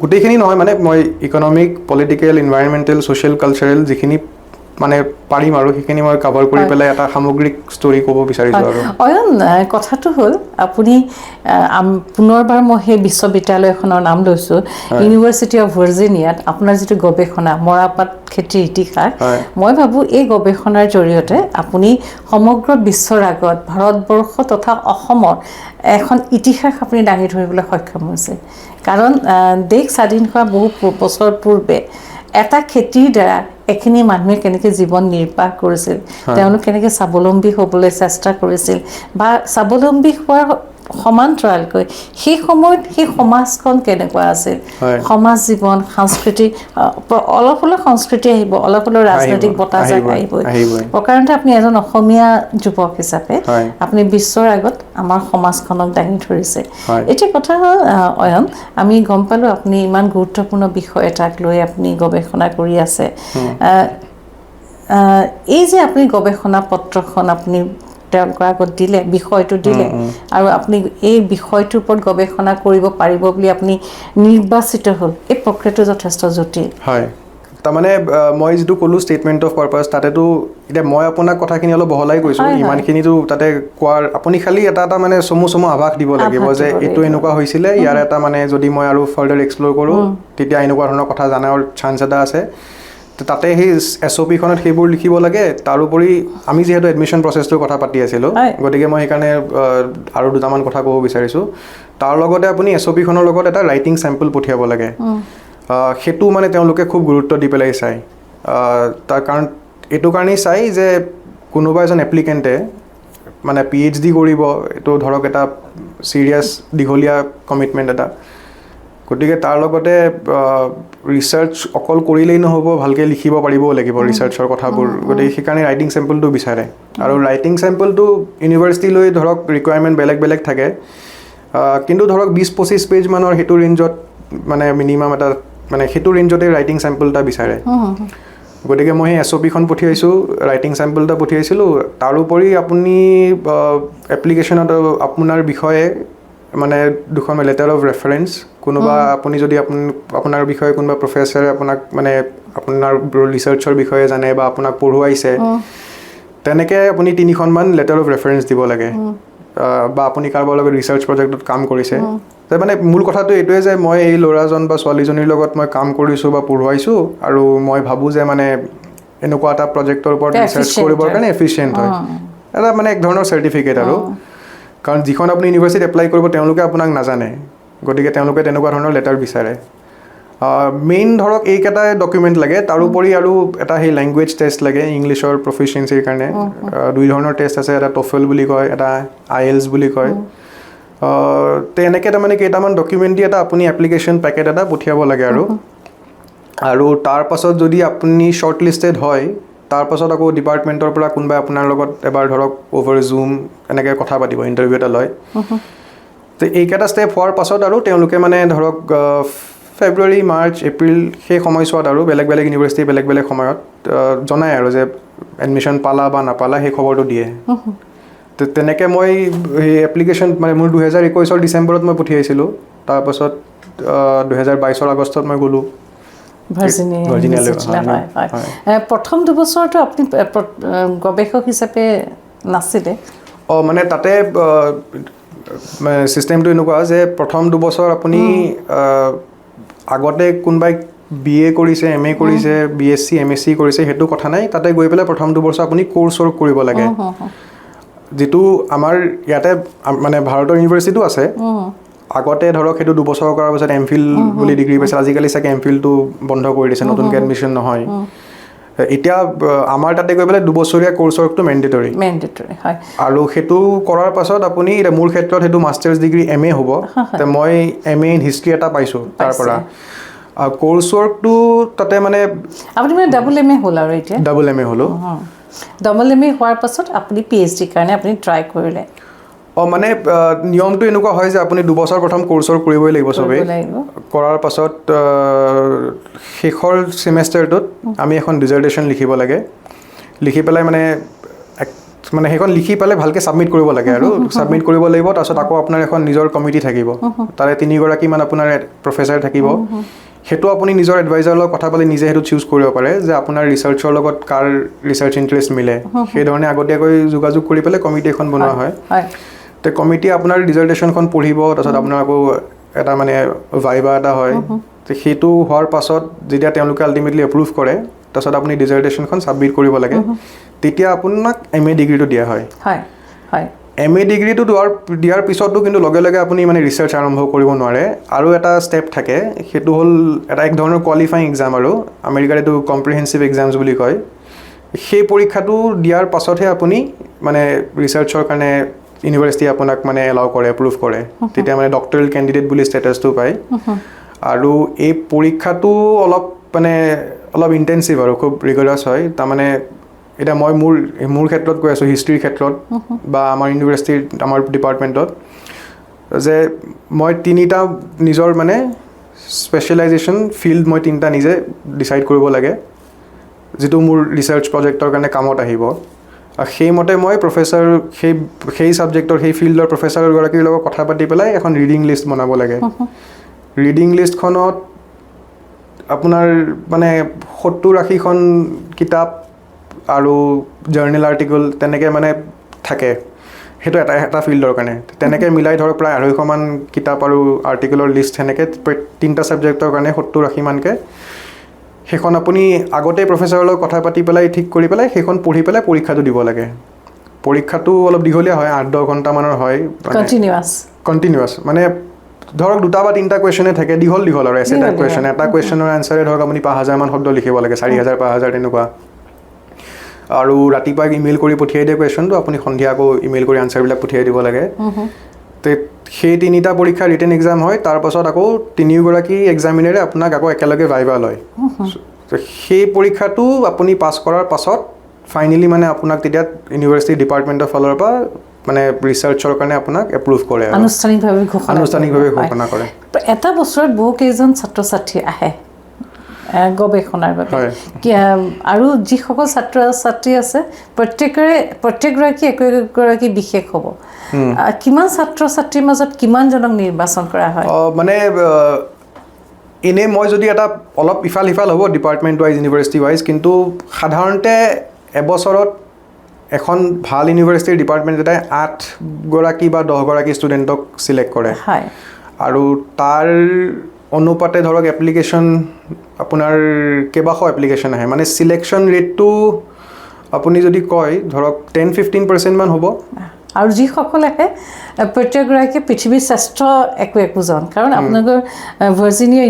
গোটেইখিনি নহয় মানে মই economic, political, environmental, social, cultural যিখিনি মানে পাৰিম আৰু সেইখিনি মই কাভাৰ কৰি পেলাই এটা সামগ্ৰিক ষ্টৰি ক'ব বিচাৰিছোঁ। আৰু অয়ন, কথাটো হ'ল আপুনি পুনৰবাৰ মই সেই বিশ্ববিদ্যালয়খনৰ নাম লৈছোঁ, ইউনিভাৰ্চিটি অফ ভাৰ্জিনিয়াত আপোনাৰ যিটো গৱেষণা মৰাপাট খেতিৰ ইতিহাস, মই ভাবোঁ এই গৱেষণাৰ জৰিয়তে আপুনি সমগ্ৰ বিশ্বৰ আগত ভাৰতবৰ্ষ তথা অসমৰ এখন ইতিহাস আপুনি দাঙি ধৰিবলৈ সক্ষম হৈছে। কাৰণ দেশ স্বাধীন হোৱা বহু বছৰ পূৰ্বে এটা খেতিৰ দ্বাৰা এখিনি মানুহে কেনেকৈ জীৱন নিৰ্বাহ কৰিছিল, তেওঁলোক কেনেকৈ স্বাৱলম্বী হ'বলৈ চেষ্টা কৰিছিল, বা স্বাৱলম্বী হোৱাৰ সমান্তৰালকৈ সেই সময়ত সেই সমাজখন কেনেকুৱা আছিল, সমাজ জীৱন, সংস্কৃতি, অলপ হ'লেও সংস্কৃতি আহিব, অলপ হ'লেও ৰাজনৈতিক বতাহ আহিবই। প্ৰকাৰণতে আপুনি এজন অসমীয়া যুৱক হিচাপে আপুনি বিশ্বৰ আগত আমাৰ সমাজখনক দাঙি ধৰিছে। এতিয়া কথা হ'ল অয়ন, আমি গম পালোঁ আপুনি ইমান গুৰুত্বপূৰ্ণ বিষয় এটাক লৈ আপুনি গৱেষণা কৰি আছে। এই যে আপুনি গৱেষণা পত্ৰখন আপুনি তেওঁলোকৰ আগত দিলে, বিষয়টো দিলে, আৰু আপুনি এই বিষয়টোৰ ওপৰত গৱেষণা কৰিব পাৰিব বুলি আপুনি নিৰ্বাচিত হ'ল, এই প্ৰক্ৰিয়াটো যথেষ্ট জটিল। হয়, তাৰমানে মই যিটো ক'লোঁ ষ্টেটমেণ্ট অফ পাৰপাছ, তাতেতো এতিয়া মই আপোনাক কথাখিনি অলপ বহলাই কৈছোঁ, ইমানখিনিতো তাতে কোৱাৰ আপুনি খালি এটা মানে চমু আভাস দিব লাগিব যে এইটো এনেকুৱা হৈছিলে, ইয়াৰ এটা মানে যদি মই আৰু ফাৰ্ডাৰ এক্সপ্ল'ৰ কৰোঁ তেতিয়া এনেকুৱা ধৰণৰ কথা জনাৰ চান্স এটা আছে। তাতে সেই SOP-খনত সেইবোৰ লিখিব লাগে। তাৰোপৰি আমি যিহেতু এডমিশ্যন প্ৰচেছটোৰ কথা পাতি আছিলোঁ, গতিকে মই সেইকাৰণে আৰু দুটামান কথা ক'ব বিচাৰিছোঁ। তাৰ লগতে আপুনি SOP-খনৰ লগত এটা ৰাইটিং চেম্পল পঠিয়াব লাগে। সেইটো মানে তেওঁলোকে খুব গুৰুত্ব দি পেলাই চায়। তাৰ কাৰণ এইটো কাৰণেই চাই যে কোনোবা এজন এপ্লিকেণ্টে মানে PhD কৰিব, এইটো ধৰক এটা চিৰিয়াছ দীঘলীয়া কমিটমেণ্ট এটা। গতিকে তাৰ লগতে ৰিচাৰ্চ অকল কৰিলেই নহ'ব, ভালকৈ লিখিব পাৰিবও লাগিব ৰিচাৰ্চৰ কথাবোৰ। গতিকে সেইকাৰণে ৰাইটিং চেম্পলটো বিচাৰে। আৰু ৰাইটিং চেম্পলটো ইউনিভাৰ্চিটি লৈ ধৰক ৰিকুৱাৰমেণ্ট বেলেগ থাকে, কিন্তু ধৰক 20-25 পেজ মানৰ সেইটো ৰেঞ্জত মানে মিনিমাম এটা মানে সেইটো ৰেঞ্জতে ৰাইটিং চেম্পল এটা বিচাৰে। গতিকে মই সেই SOP-খন পঠিয়াইছোঁ, ৰাইটিং চেম্পল এটা পঠিয়াইছিলোঁ। তাৰোপৰি আপুনি এপ্লিকেশ্যনত আপোনাৰ বিষয়ে মানে দুখন লেটাৰ অফ ৰেফাৰেঞ্চ কোনোবা আপুনি যদি আপোনাৰ বিষয়ে কোনোবা প্ৰফেচাৰে আপোনাক মানে আপোনাৰ ৰিচাৰ্চৰ বিষয়ে জানে বা আপোনাক পঢ়ুৱাইছে তেনেকৈ আপুনি 3খনমান লেটাৰ অফ ৰেফাৰেঞ্চ দিব লাগে বা আপুনি কাৰোবাৰ লগত ৰিচাৰ্চ প্ৰজেক্টত কাম কৰিছে মানে মূল কথাটো এইটোৱে যে মই এই ল'ৰাজন বা ছোৱালীজনীৰ লগত মই কাম কৰিছোঁ বা পঢ়ুৱাইছোঁ আৰু মই ভাবোঁ যে মানে এনেকুৱা এটা প্ৰজেক্টৰ ওপৰত ৰিচাৰ্চ কৰিবৰ কাৰণে এফিচিয়েণ্ট হয় এটা মানে এক ধৰণৰ চাৰ্টিফিকেট আৰু কাৰণ যিখন আপুনি ইউনিভাৰ্চিটিত এপ্লাই কৰিব তেওঁলোকে আপোনাক নাজানে গতিকে তেওঁলোকে তেনেকুৱা ধৰণৰ লেটাৰ বিচাৰে মেইন ধৰক এইকেইটাই ডকুমেণ্ট লাগে তাৰোপৰি আৰু এটা সেই লেংগুৱেজ টেষ্ট লাগে ইংলিছৰ প্ৰফিচিয়েঞ্চিৰ কাৰণে 2 ধৰণৰ টেষ্ট আছে এটা টফেল বুলি কয় এটা IELTS বুলি কয় তেনেকৈ তাৰমানে কেইটামান ডকুমেণ্ট দি এটা আপুনি এপ্লিকেশ্যন পেকেট এটা পঠিয়াব লাগে আৰু তাৰ পাছত যদি আপুনি শ্বৰ্ট লিষ্টেড হয় তাৰ পাছত আকৌ ডিপাৰ্টমেণ্টৰ পৰা কোনোবাই আপোনাৰ লগত এবাৰ ধৰক অ'ভাৰ জুম এনেকৈ কথা পাতিব ইণ্টাৰভিউ এটা লয় তো এইকেইটা ষ্টেপ হোৱাৰ পাছত আৰু তেওঁলোকে মানে ধৰক ফেব্ৰুৱাৰী মাৰ্চ এপ্ৰিল সেই সময়ছোৱাত আৰু বেলেগ বেলেগ ইউনিভাৰ্চিটি বেলেগ বেলেগ সময়ত জনায় আৰু যে এডমিশ্যন পালা বা নাপালা সেই খবৰটো দিয়ে তো তেনেকৈ মই সেই এপ্লিকেশ্যন মানে মোৰ 2021 ডিচেম্বৰত মই পঠিয়াইছিলোঁ তাৰপাছত 2022 আগষ্টত মই গ'লোঁ ভাৰ্জিনিয়ালৈ প্ৰথম 2 বছৰটো আপুনি গৱেষক হিচাপে নাছিলে মানে তাতে চিষ্টেমটো এনেকুৱা যে প্ৰথম 2 বছৰ আপুনি আগতে কোনোবাই BA কৰিছে MA কৰিছে BSc MSc কৰিছে সেইটো কথা নাই তাতে গৈ পেলাই প্ৰথম 2 বছৰ আপুনি কোৰ্ছ ৱৰ্ক কৰিব লাগে যিটো আমাৰ ইয়াতে মানে ভাৰতৰ ইউনিভাৰ্চিটিটো আছে আগতে ধৰক সেইটো 2 বছৰ কৰাৰ পিছত MPhil বুলি ডিগ্ৰী পাইছে আজিকালি চাগে MPhilটো বন্ধ কৰি দিছে নতুনকৈ এডমিশ্যন নহয় এতিয়া আমাৰ তাতে গৈ পেলাই 2 বছৰীয়া কোৰ্ছ ৱৰ্কটো মেণ্ডেটৰী হয় আৰু সেইটো কৰাৰ পাছত আপুনি মোৰ ক্ষেত্ৰত সেইটো মাষ্টাৰ্ছ ডিগ্ৰী MA হ'ব তো মই MA ইন হিষ্ট্ৰী এটা পাইছোঁ তাৰ পৰা কোৰ্ছ ৱৰ্কটো তাতে মানে আপুনি মানে ডাবল MA হ'ল আৰু এতিয়া ডাবল MA হ'লোঁ ডাবল MA হোৱাৰ পাছত আপুনি PhD কাৰণে আপুনি ট্ৰাই কৰিলে মানে নিয়মটো এনেকুৱা হয় যে আপুনি 2 বছৰ প্ৰথম কোৰ্ছ ৱৰ্ক কৰিবই লাগিব চবেই কৰাৰ পাছত শেষৰ ছেমেষ্টাৰটোত আমি এখন ডিজাৰ্টেশ্যন লিখিব লাগে লিখি পেলাই মানে সেইখন লিখি পেলাই ভালকৈ ছাবমিট কৰিব লাগে আৰু ছাবমিট কৰিব লাগিব তাৰপিছত আকৌ আপোনাৰ এখন নিজৰ কমিটি থাকিব তাৰে 3গৰাকীমান আপোনাৰ প্ৰফেচাৰ থাকিব সেইটো আপুনি নিজৰ এডভাইজাৰৰ লগত কথা পাতি নিজে সেইটো চুজ কৰিব পাৰে যে আপোনাৰ ৰিচাৰ্চৰ লগত কাৰ ৰিচাৰ্চ ইণ্টাৰেষ্ট মিলে সেইধৰণে আগতীয়াকৈ যোগাযোগ কৰি পেলাই কমিটি এখন বনোৱা হয় তো কমিটি আপোনাৰ ডিজাৰ্টেশ্যনখন পঢ়িব তাৰপিছত আপোনাৰ আকৌ এটা মানে ভাইবা এটা হয় তো সেইটো হোৱাৰ পাছত যেতিয়া তেওঁলোকে আল্টিমেটলি এপ্ৰুভ কৰে তাৰপিছত আপুনি ডিজাৰ্টেশ্যনখন ছাবমিট কৰিব লাগে তেতিয়া আপোনাক MA ডিগ্ৰীটো দিয়া হয় MA ডিগ্ৰীটো দিয়াৰ পিছতো কিন্তু লগে লগে আপুনি মানে ৰিচাৰ্চ আৰম্ভ কৰিব নোৱাৰে আৰু এটা ষ্টেপ থাকে সেইটো হ'ল এটা এক ধৰণৰ কোৱালিফাইং এক্সাম আৰু আমেৰিকাৰ এইটো কম্প্ৰিহেনচিভ এক্সামছ বুলি কয় সেই পৰীক্ষাটো দিয়াৰ পাছতহে আপুনি মানে ৰিচাৰ্চৰ কাৰণে ইউনিভাৰ্চিটি আপোনাক মানে এলাউ কৰে এপ্ৰুভ কৰে তেতিয়া মানে ডক্টৰেল কেণ্ডিডেট বুলি ষ্টেটাছটো পায় আৰু এই পৰীক্ষাটো অলপ ইণ্টেনচিভ আৰু খুব ৰিগৰাছ হয় তাৰমানে এতিয়া মই মোৰ ক্ষেত্ৰত কৈ আছোঁ হিষ্ট্ৰীৰ ক্ষেত্ৰত বা আমাৰ ইউনিভাৰ্চিটিৰ আমাৰ ডিপাৰ্টমেণ্টত যে মই 3টা নিজৰ মানে স্পেচিয়েলাইজেশ্যন ফিল্ড মই 3টা নিজে ডিচাইড কৰিব লাগে যিটো মোৰ ৰিচাৰ্চ প্ৰজেক্টৰ কাৰণে কামত আহিব সেইমতে মই প্ৰফেচাৰ সেই ছাবজেক্টৰ সেই ফিল্ডৰ প্ৰফেচাৰগৰাকীৰ লগত কথা পাতি পেলাই এখন ৰিডিং লিষ্ট বনাব লাগে ৰিডিং লিষ্টখনত আপোনাৰ মানে 70-80খন কিতাপ আৰু জাৰ্নেল আৰ্টিকল তেনেকৈ মানে থাকে সেইটো এটা ফিল্ডৰ কাৰণে তেনেকৈ মিলাই ধৰক প্ৰায় 250মান কিতাপ আৰু আৰ্টিকলৰ লিষ্ট সেনেকৈ 3টা ছাবজেক্টৰ কাৰণে 70-80মানকৈ সেইখন আপুনি আগতে প্ৰফেচাৰৰ লগত কথা পাতি পেলাই ঠিক কৰি পেলাই সেইখন পঢ়ি পেলাই পৰীক্ষাটো দিব লাগে পৰীক্ষাটো অলপ দীঘলীয়া হয় 8-10 ঘণ্টামানৰ হয় কণ্টিনিউৱাছ মানে ধৰক 2টা বা 3টা কুৱেশ্যনে থাকে দীঘল আৰু এছে টাইপ কুৱেশ্যন এটা কুৱেশ্যনৰ এনচাৰে ধৰক আপুনি 5000মান শব্দ লিখিব লাগে 4000 5000 তেনেকুৱা আৰু ৰাতিপুৱা ইমেইল কৰি পঠিয়াই দিয়ে কুৱেশ্যনটো আপুনি সন্ধিয়া আকৌ ইমেইল কৰি আনচাৰবিলাক পঠিয়াই দিব লাগে তো সেই 3টা পৰীক্ষা ৰিটেন এক্সাম হয় তাৰপাছত আকৌ 3গৰাকী এক্সামিনাৰে আপোনাক আকৌ একেলগে ভাইবা লয় তো সেই পৰীক্ষাটো আপুনি পাছ কৰাৰ পাছত ফাইনেলি মানে আপোনাক তেতিয়া ইউনিভাৰ্চিটি ডিপাৰ্টমেণ্টৰ ফালৰ পৰা মানে ৰিচাৰ্চৰ কাৰণে আপোনাক এপ্ৰুভ কৰে আনুষ্ঠানিকভাৱে ঘোষণা কৰে এটা বছৰত বহু কেইজন ছাত্ৰ ছাত্ৰী আহে গৱেষণাৰ বাবে আৰু যিসকল ছাত্ৰ ছাত্ৰী আছে প্ৰত্যেকগৰাকী একোগৰাকী বিশেষ হ'ব কিমান ছাত্ৰ ছাত্ৰীৰ মাজত কিমানজনক নিৰ্বাচন কৰা হয় মানে এনেই মই যদি এটা অলপ ইফাল সিফাল হ'ব ডিপাৰ্টমেণ্ট ৱাইজ ইউনিভাৰ্চিটি ৱাইজ কিন্তু সাধাৰণতে এবছৰত এখন ভাল ইউনিভাৰ্চিটিৰ ডিপাৰ্টমেণ্ট এটাই 8গৰাকী বা 10গৰাকী ষ্টুডেণ্টক চিলেক্ট কৰে আৰু তাৰ অনুপাতে ধৰক এপ্লিকেশ্যন আপোনাৰ কেইবাশ এপ্লিকেশ্যন আহে মানে চিলেকশ্যন ৰেটটো আপুনি যদি কয় ধৰক 10-15% মান হ'ব আৰু যিসকল আহে প্ৰত্যেকগৰাকীয়ে পৃথিৱীৰ শ্ৰেষ্ঠ একোজন কাৰণ আপোনালোকৰ ভাৰ্জিনিয়া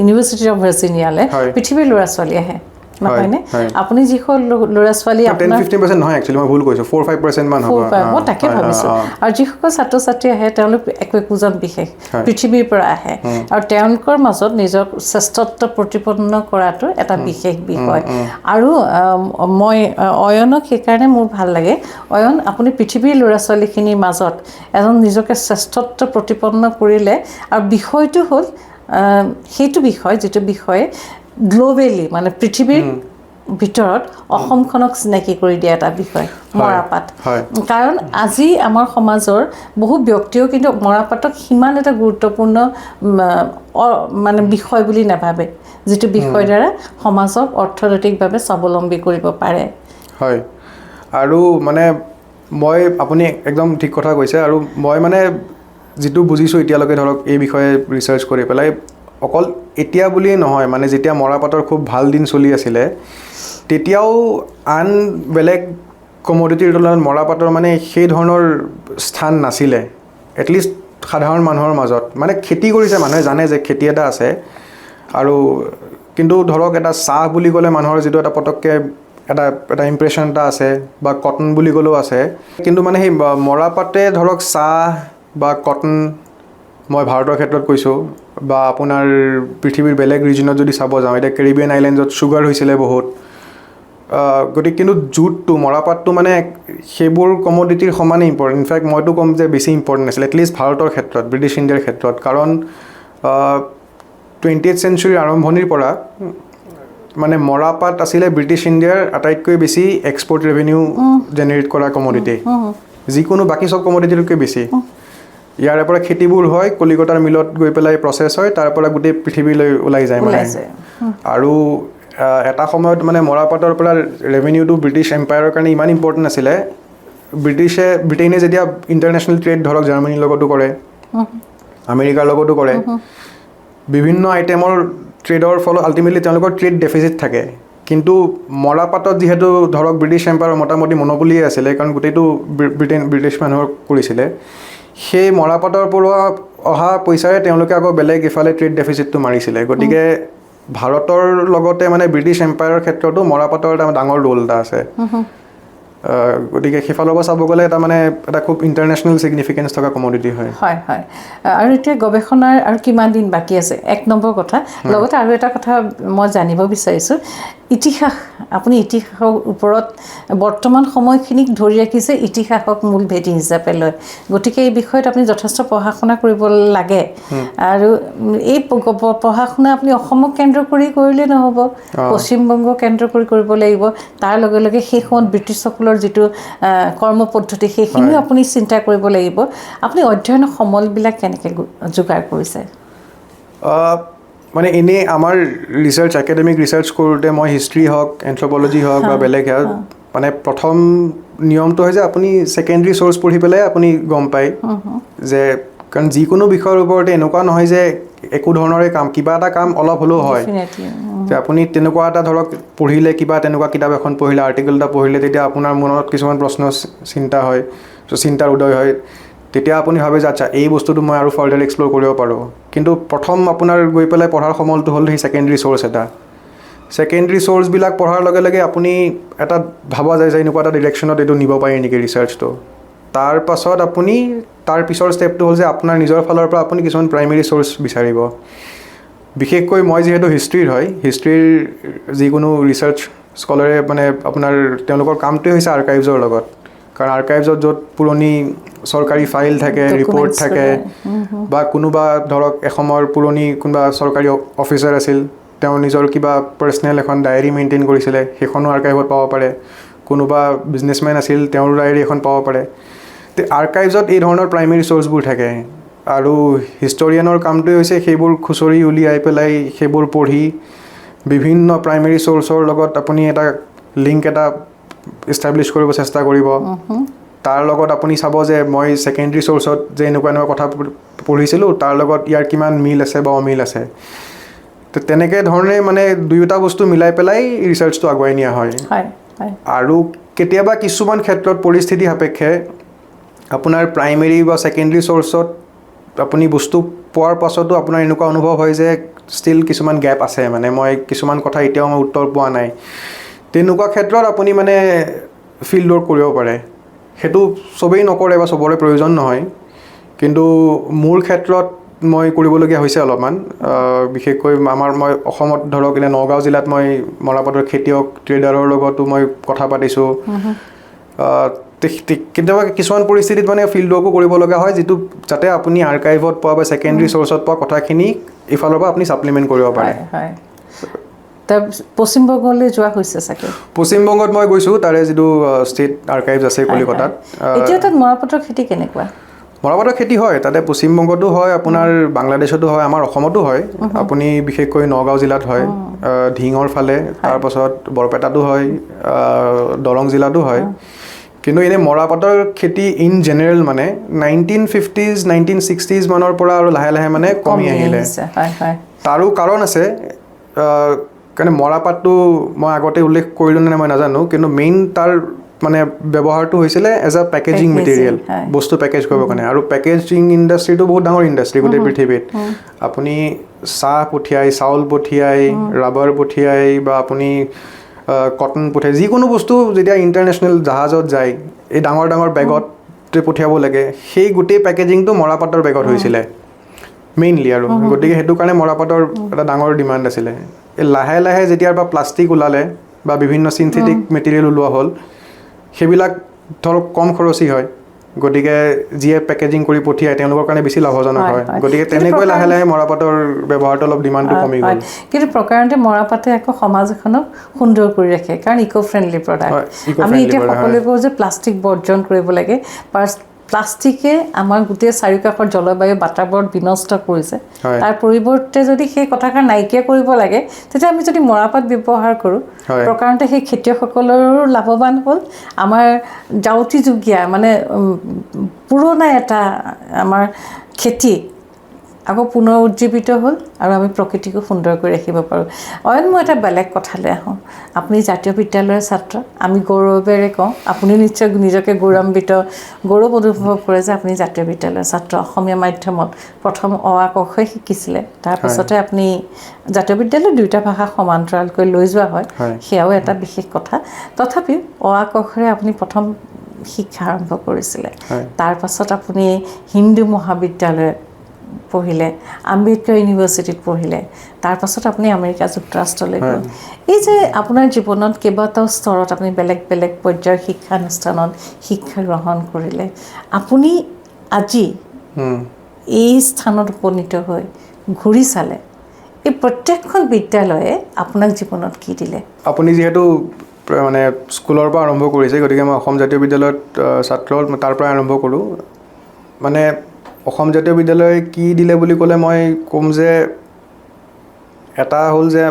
ইউনিভাৰ্চিটি অফ ভাৰ্জিনিয়ালৈ পৃথিৱীৰ ল'ৰা ছোৱালী আহে নহয়নে আপুনি যিসকল ল'ৰা ছোৱালী 10-15% নহয় একচুৱেলি মই ভুল কৈছোঁ 4-5% মান হ'ব মই তাকে ভাবিছোঁ আৰু যিসকল ছাত্ৰ ছাত্ৰী আহে তেওঁলোক একোজন বিশেষ পৃথিৱীৰ পৰা আহে আৰু তেওঁলোকৰ মাজত নিজৰ শ্ৰেষ্ঠত্ব প্ৰতিপন্ন কৰাটো এটা বিশেষ বিষয় আৰু মই অয়নক সেইকাৰণে মোৰ ভাল লাগে অয়ন আপুনি পৃথিৱীৰ ল'ৰা ছোৱালীখিনিৰ মাজত এজন নিজকে শ্ৰেষ্ঠত্ব প্ৰতিপন্ন কৰিলে আৰু বিষয়টো হ'ল সেইটো বিষয় যিটো বিষয়ে গ্ল'বেলি মানে পৃথিৱীৰ ভিতৰত অসমখনক চিনাকি কৰি দিয়া এটা বিষয় মৰাপাট কাৰণ আজি আমাৰ সমাজৰ বহু ব্যক্তিও কিন্তু মৰাপাটক সিমান এটা গুৰুত্বপূৰ্ণ মানে বিষয় বুলি নাভাবে যিটো বিষয়ৰ দ্বাৰা সমাজক অৰ্থনৈতিকভাৱে স্বাৱলম্বী কৰিব পাৰে হয় আৰু মানে মই আপুনি একদম ঠিক কথা কৈছে আৰু মই মানে যিটো বুজিছোঁ এতিয়ালৈকে ধৰক এই বিষয়ে ৰিচাৰ্চ কৰি পেলাই অকল এতিয়া বুলিয়ে নহয় মানে যেতিয়া মৰাপাটৰ খুব ভাল দিন চলি আছিলে তেতিয়াও আন বেলেগ কমোডিটিৰ তুলনাত মৰাপাটৰ মানে সেই ধৰণৰ স্থান নাছিলে এটলিষ্ট সাধাৰণ মানুহৰ মাজত মানে খেতি কৰিছে মানুহে জানে যে খেতি এটা আছে আৰু কিন্তু ধৰক এটা চাহ বুলি ক'লে মানুহৰ যিটো এটা পটককৈ এটা ইম্প্ৰেশ্যন এটা আছে বা কটন বুলি ক'লেও আছে কিন্তু মানে সেই মৰাপাটে ধৰক চাহ বা কটন মই ভাৰতৰ ক্ষেত্ৰত কৈছোঁ বা আপোনাৰ পৃথিৱীৰ বেলেগ ৰিজনত যদি চাব যাওঁ এতিয়া কেৰিবিয়ান আইলেণ্ডছত ছুগাৰ হৈছিলে বহুত গতিকে কিন্তু জুটটো মৰাপাটটো মানে সেইবোৰ কমোডিটিৰ সমানে ইম্পৰ্টেণ্ট ইনফেক্ট মইতো ক'ম যে বেছি ইম্পৰ্টেণ্ট আছিলে এটলিষ্ট ভাৰতৰ ক্ষেত্ৰত ব্ৰিটিছ ইণ্ডিয়াৰ ক্ষেত্ৰত কাৰণ 20th century আৰম্ভণিৰ পৰা মানে মৰাপাট আছিলে ব্ৰিটিছ ইণ্ডিয়াৰ আটাইতকৈ বেছি এক্সপৰ্ট ৰেভিনিউ জেনেৰেট কৰা কমোডিটি যিকোনো বাকী চব কমোডিটিতকৈ বেছি ইয়াৰে পৰা খেতিবোৰ হয় কলিকতাৰ মিলত গৈ পেলাই প্ৰচেছ হয় তাৰ পৰা গোটেই পৃথিৱীলৈ ওলাই যায় মানে আৰু এটা সময়ত মানে মৰাপাটৰ পৰা ৰেভিনিউটো ব্ৰিটিছ এম্পায়াৰৰ কাৰণে ইমান ইম্পৰ্টেণ্ট আছিলে ব্ৰিটেইনে যেতিয়া ইণ্টাৰনেশ্যনেল ট্ৰেড ধৰক জাৰ্মানীৰ লগতো কৰে আমেৰিকাৰ লগতো কৰে বিভিন্ন আইটেমৰ ট্ৰেডৰ ফলত আল্টিমেটলি তেওঁলোকৰ ট্ৰেড ডেফিচিট থাকে কিন্তু মৰাপাটত যিহেতু ধৰক ব্ৰিটিছ এম্পায়াৰৰ মোটামুটি মনোপলিয়ে আছিলে কাৰণ গোটেইটো ব্ৰিটিছ মানুহৰ কৰিছিলে সেই মৰাপাটৰ পৰা অহা পইচাৰে তেওঁলোকে আকৌ বেলেগ ইফালে ট্ৰেড ডেফিচিটটো মাৰিছিলে গতিকে ভাৰতৰ লগতে মানে ব্ৰিটিছ এম্পায়াৰৰ ক্ষেত্ৰতো মৰাপাটৰ এটা ডাঙৰ ৰোল এটা আছে গতিকে সেইফালৰ পৰা চাব গ'লে এটা মানে এটা খুব ইণ্টাৰনেশ্যনেল ছিগনিফিকেঞ্চ থকা কমোডিটি হয় হয় হয় আৰু এতিয়া গৱেষণাৰ আৰু কিমান দিন বাকী আছে এক নম্বৰ কথা লগতে আৰু এটা কথা মই জানিব বিচাৰিছোঁ ইতিহাস আপুনি ইতিহাসৰ ওপৰত বৰ্তমান সময়খিনিক ধৰি ৰাখিছে ইতিহাসক মূল ভেটি হিচাপে লয় গতিকে এই বিষয়ত আপুনি যথেষ্ট পঢ়া শুনা কৰিব লাগে আৰু এই পঢ়া শুনা আপুনি অসমক কেন্দ্ৰ কৰি কৰিলে নহ'ব পশ্চিমবংগ কেন্দ্ৰ কৰি কৰিব লাগিব তাৰ লগে লগে সেই সময়ত ব্ৰিটিছসকলৰ যিটো কৰ্ম পদ্ধতি সেইখিনিও আপুনি চিন্তা কৰিব লাগিব আপুনি অধ্যয়নৰ সমলবিলাক কেনেকৈ যোগাৰ কৰিছে মানে এনেই আমাৰ ৰিচাৰ্চ একাডেমিক ৰিচাৰ্চ কৰোঁতে মই হিষ্ট্ৰী হওক এন্থ্ৰপলজি হওক বা বেলেগ হওক মানে প্ৰথম নিয়মটো হয় যে আপুনি ছেকেণ্ডেৰী চ'ৰ্চ পঢ়ি পেলাই আপুনি গম পায় যে কাৰণ যিকোনো বিষয়ৰ ওপৰতে এনেকুৱা নহয় যে একো ধৰণৰে কাম কিবা এটা কাম অলপ হ'লেও হয় যে আপুনি তেনেকুৱা এটা ধৰক পঢ়িলে কিবা তেনেকুৱা কিতাপ এখন পঢ়িলে আৰ্টিকেল এটা পঢ়িলে তেতিয়া আপোনাৰ মনত কিছুমান প্ৰশ্ন চিন্তা হয় চিন্তাৰ উদয় হয় তেতিয়া আপুনি ভাবে যে আচ্ছা এই বস্তুটো মই আৰু ফাৰ্ডাৰ এক্সপ্ল'ৰ কৰিব পাৰোঁ কিন্তু প্ৰথম আপোনাৰ গৈ পেলাই পঢ়াৰ সমলটো হ'ল সেই ছেকেণ্ডেৰী চ'ৰ্চ এটা ছেকেণ্ডেৰী চ'ৰ্চবিলাক পঢ়াৰ লগে লগে আপুনি এটা ভাবা যায় যে এনেকুৱা এটা ডিৰেকশ্যনত এইটো নিব পাৰি নেকি ৰিচাৰ্চটো তাৰ পাছত আপুনি তাৰ পিছৰ ষ্টেপটো হ'ল যে আপোনাৰ নিজৰ ফালৰ পৰা আপুনি কিছুমান প্ৰাইমেৰী চ'ৰ্চ বিচাৰিব বিশেষকৈ মই যিহেতু হিষ্ট্ৰীৰ হয় হিষ্ট্ৰীৰ যিকোনো ৰিচাৰ্চ স্কলাৰে মানে আপোনাৰ তেওঁলোকৰ কামটোৱে হৈছে আৰ্কাইভছৰ লগত কাৰণ আৰ্কাইভছত য'ত পুৰণি চৰকাৰী ফাইল থাকে ৰিপৰ্ট থাকে বা কোনোবা ধৰক এসময়ৰ পুৰণি কোনোবা চৰকাৰী অফিচাৰ আছিল তেওঁ নিজৰ কিবা পাৰ্চনেল এখন ডায়েৰী মেইনটেইন কৰিছিলে, সেইখনো আৰ্কাইভত পাব পাৰে। কোনোবা বিজনেছমেন আছিল, তেওঁৰ ডায়েৰী এখন পাব পাৰে। তে আৰ্কাইভছত এই ধৰণৰ প্ৰাইমেৰী চ'ৰ্চবোৰ থাকে আৰু হিষ্টৰিয়ানৰ কামটোৱে হৈছে সেইবোৰ খুচৰি উলিয়াই পেলাই সেইবোৰ পঢ়ি বিভিন্ন প্ৰাইমেৰী চ'ৰ্চৰ লগত আপুনি এটা লিংক এটা ইষ্টাব্লিছ কৰিব চেষ্টা কৰিব। তাৰ লগত আপুনি চাব যে মই ছেকেণ্ডেৰী চ'ৰ্চত যে এনেকুৱা কথা পঢ়িছিলোঁ তাৰ লগত ইয়াৰ কিমান মিল আছে বা অমিল আছে। তো তেনেকৈ ধৰণে মানে দুয়োটা বস্তু মিলাই পেলাই ৰিচাৰ্চটো আগুৱাই নিয়া হয়। আৰু কেতিয়াবা কিছুমান ক্ষেত্ৰত পৰিস্থিতি সাপেক্ষে আপোনাৰ প্ৰাইমেৰী বা ছেকেণ্ডেৰী চ'ৰ্চত আপুনি বস্তু পোৱাৰ পাছতো আপোনাৰ এনেকুৱা অনুভৱ হয় যে ষ্টিল কিছুমান গেপ আছে, মানে মই কিছুমান কথা এতিয়াও মই উত্তৰ পোৱা নাই। তেনেকুৱা ক্ষেত্ৰত আপুনি মানে ফিল্ড ৱৰ্ক কৰিব পাৰে। সেইটো চবেই নকৰে বা চবৰে প্ৰয়োজন নহয়, কিন্তু মোৰ ক্ষেত্ৰত মই কৰিবলগীয়া হৈছে অলপমান। বিশেষকৈ মই অসমত ধৰক এনে নগাঁও জিলাত মই মৰাপাটৰ খেতিয়ক ট্ৰেডাৰৰ লগতো মই কথা পাতিছোঁ। কেতিয়াবা কিছুমান পৰিস্থিতিত মানে ফিল্ড ৱৰ্কো কৰিব লগা হয়, যিটো যাতে আপুনি আৰ্কাইভত পোৱা বা ছেকেণ্ডেৰী চ'ৰ্চত পোৱা কথাখিনি ইফালৰ পৰা আপুনি ছাপ্লিমেণ্ট কৰিব পাৰে। পশ্চিমবংগলৈ যোৱা হৈছে চাগে? পশ্চিমবংগত মই গৈছোঁ, তাৰে যিটো ষ্টেট আৰ্কাইভছ আছে কলিকতাত। এতিয়া তাত মৰাপাটৰ খেতি কেনেকুৱা? মৰাপাটৰ খেতি হয়, তাতে পশ্চিমবংগতো হয়, আপোনাৰ বাংলাদেশতো হয়, আমাৰ অসমতো হয়। আপুনি বিশেষকৈ নগাঁও জিলাত হয়, ঢিঙৰ ফালে, তাৰপাছত বৰপেটাতো হয়, দৰং জিলাতো হয়। কিন্তু এনেই মৰাপাটৰ খেতি ইন জেনেৰেল মানে 1950s 1960s মানৰ পৰা আৰু লাহে লাহে মানে কমি আহিলে। তাৰো কাৰণ আছে, কাৰণে মৰাপাটটো মই আগতে উল্লেখ কৰিলোঁ নে মই নাজানো, কিন্তু মেইন তাৰ মানে ব্যৱহাৰটো হৈছিলে এজ আ পেকেজিং মেটেৰিয়েল, বস্তু পেকেজ কৰিবৰ কাৰণে। আৰু পেকেজিং ইণ্ডাষ্ট্ৰিটো বহুত ডাঙৰ ইণ্ডাষ্ট্ৰি গোটেই পৃথিৱীত। আপুনি চাহ পঠিয়াই, চাউল পঠিয়াই, ৰাবাৰ পঠিয়াই বা আপুনি কটন পঠিয়াই, যিকোনো বস্তু যেতিয়া ইণ্টাৰনেশ্যনেল জাহাজত যায়, এই ডাঙৰ ডাঙৰ বেগত পঠিয়াব লাগে, সেই গোটেই পেকেজিংটো মৰাপাটৰ বেগত হৈছিলে মেইনলি। আৰু গতিকে সেইটো কাৰণে মৰাপাটৰ এটা ডাঙৰ ডিমাণ্ড আছিলে। লাহে লাহে যেতিয়াৰ পৰা প্লাষ্টিক ওলালে বা বিভিন্ন চিন্থেটিক মেটেৰিয়েল ওলোৱা হ'ল, সেইবিলাক ধৰক কম খৰচী হয়, গতিকে যিয়ে পেকেজিং কৰি পঠিয়ায় তেওঁলোকৰ কাৰণে বেছি লাভজনক হয়। গতিকে তেনেকৈ লাহে লাহে মৰাপাটৰ ব্যৱহাৰটো অলপ ডিমাণ্ডটো কমি গ'ল। কিন্তু প্ৰকাৰণতে মৰাপাটে আকৌ সমাজ এখনক সুন্দৰ কৰি ৰাখে, কাৰণ ইক' ফ্ৰেণ্ডলি প্ৰডাক্ট। আমি এতিয়া সকলোৱে কওঁ যে প্লাষ্টিক বৰ্জন কৰিব লাগে। প্লাষ্টিকে আমাৰ গোটেই চাৰিওকাষৰ জলবায়ু বাতাবৰণ বিনষ্ট কৰিছে। তাৰ পৰিৱৰ্তে যদি সেই কথাষাৰ নাইকিয়া কৰিব লাগে, তেতিয়া আমি যদি মৰাপাট ব্যৱহাৰ কৰোঁ, প্ৰকাৰণতে সেই খেতিয়কসকলৰো লাভৱান হ'ল। আমাৰ জাউতিযুগীয়া মানে পুৰণা এটা আমাৰ খেতি আকৌ পুনৰ উজ্জীৱিত হ'ল আৰু আমি প্ৰকৃতিকো সুন্দৰ কৰি ৰাখিব পাৰোঁ। মই এটা বেলেগ কথালৈ আহোঁ। আপুনি জাতীয় বিদ্যালয়ৰ ছাত্ৰ, আমি গৌৰৱেৰে কওঁ, আপুনি নিশ্চয় নিজকে গৌৰৱ অনুভৱ কৰে যে আপুনি জাতীয় বিদ্যালয়ৰ ছাত্ৰ। অসমীয়া মাধ্যমত প্ৰথম অ আ ক খ শিকিছিলে, তাৰপাছতে আপুনি জাতীয় বিদ্যালয়ৰ দুয়োটা ভাষা সমান্তৰালকৈ লৈ যোৱা হয়, সেয়াও এটা বিশেষ কথা। তথাপিও অ আ ক খৰে আপুনি প্ৰথম শিক্ষা আৰম্ভ কৰিছিলে। তাৰপাছত আপুনি হিন্দু মহাবিদ্যালয়ত পঢ়িলে, আম্বেদকাৰ ইউনিভাৰ্চিটিত পঢ়িলে, তাৰপাছত আপুনি আমেৰিকা যুক্তৰাষ্ট্ৰলৈ গ'ল। এই যে আপোনাৰ জীৱনত কেইবাটাও স্তৰত আপুনি বেলেগ বেলেগ পৰ্যায়ৰ শিক্ষানুষ্ঠানত শিক্ষা গ্ৰহণ কৰিলে, আপুনি আজি এই স্থানত উপনীত হৈ ঘূৰি চালে এই প্ৰত্যেকখন বিদ্যালয়ে আপোনাক জীৱনত কি দিলে? আপুনি যিহেতু মানে স্কুলৰ পৰা আৰম্ভ কৰিছে, গতিকে মই অসম জাতীয় বিদ্যালয়ত ছাত্ৰ, তাৰ পৰাই আৰম্ভ কৰোঁ। মানে অসম জাতীয় বিদ্যালয়ে কি দিলে বুলি ক'লে মই ক'ম যে এটা হ'ল যে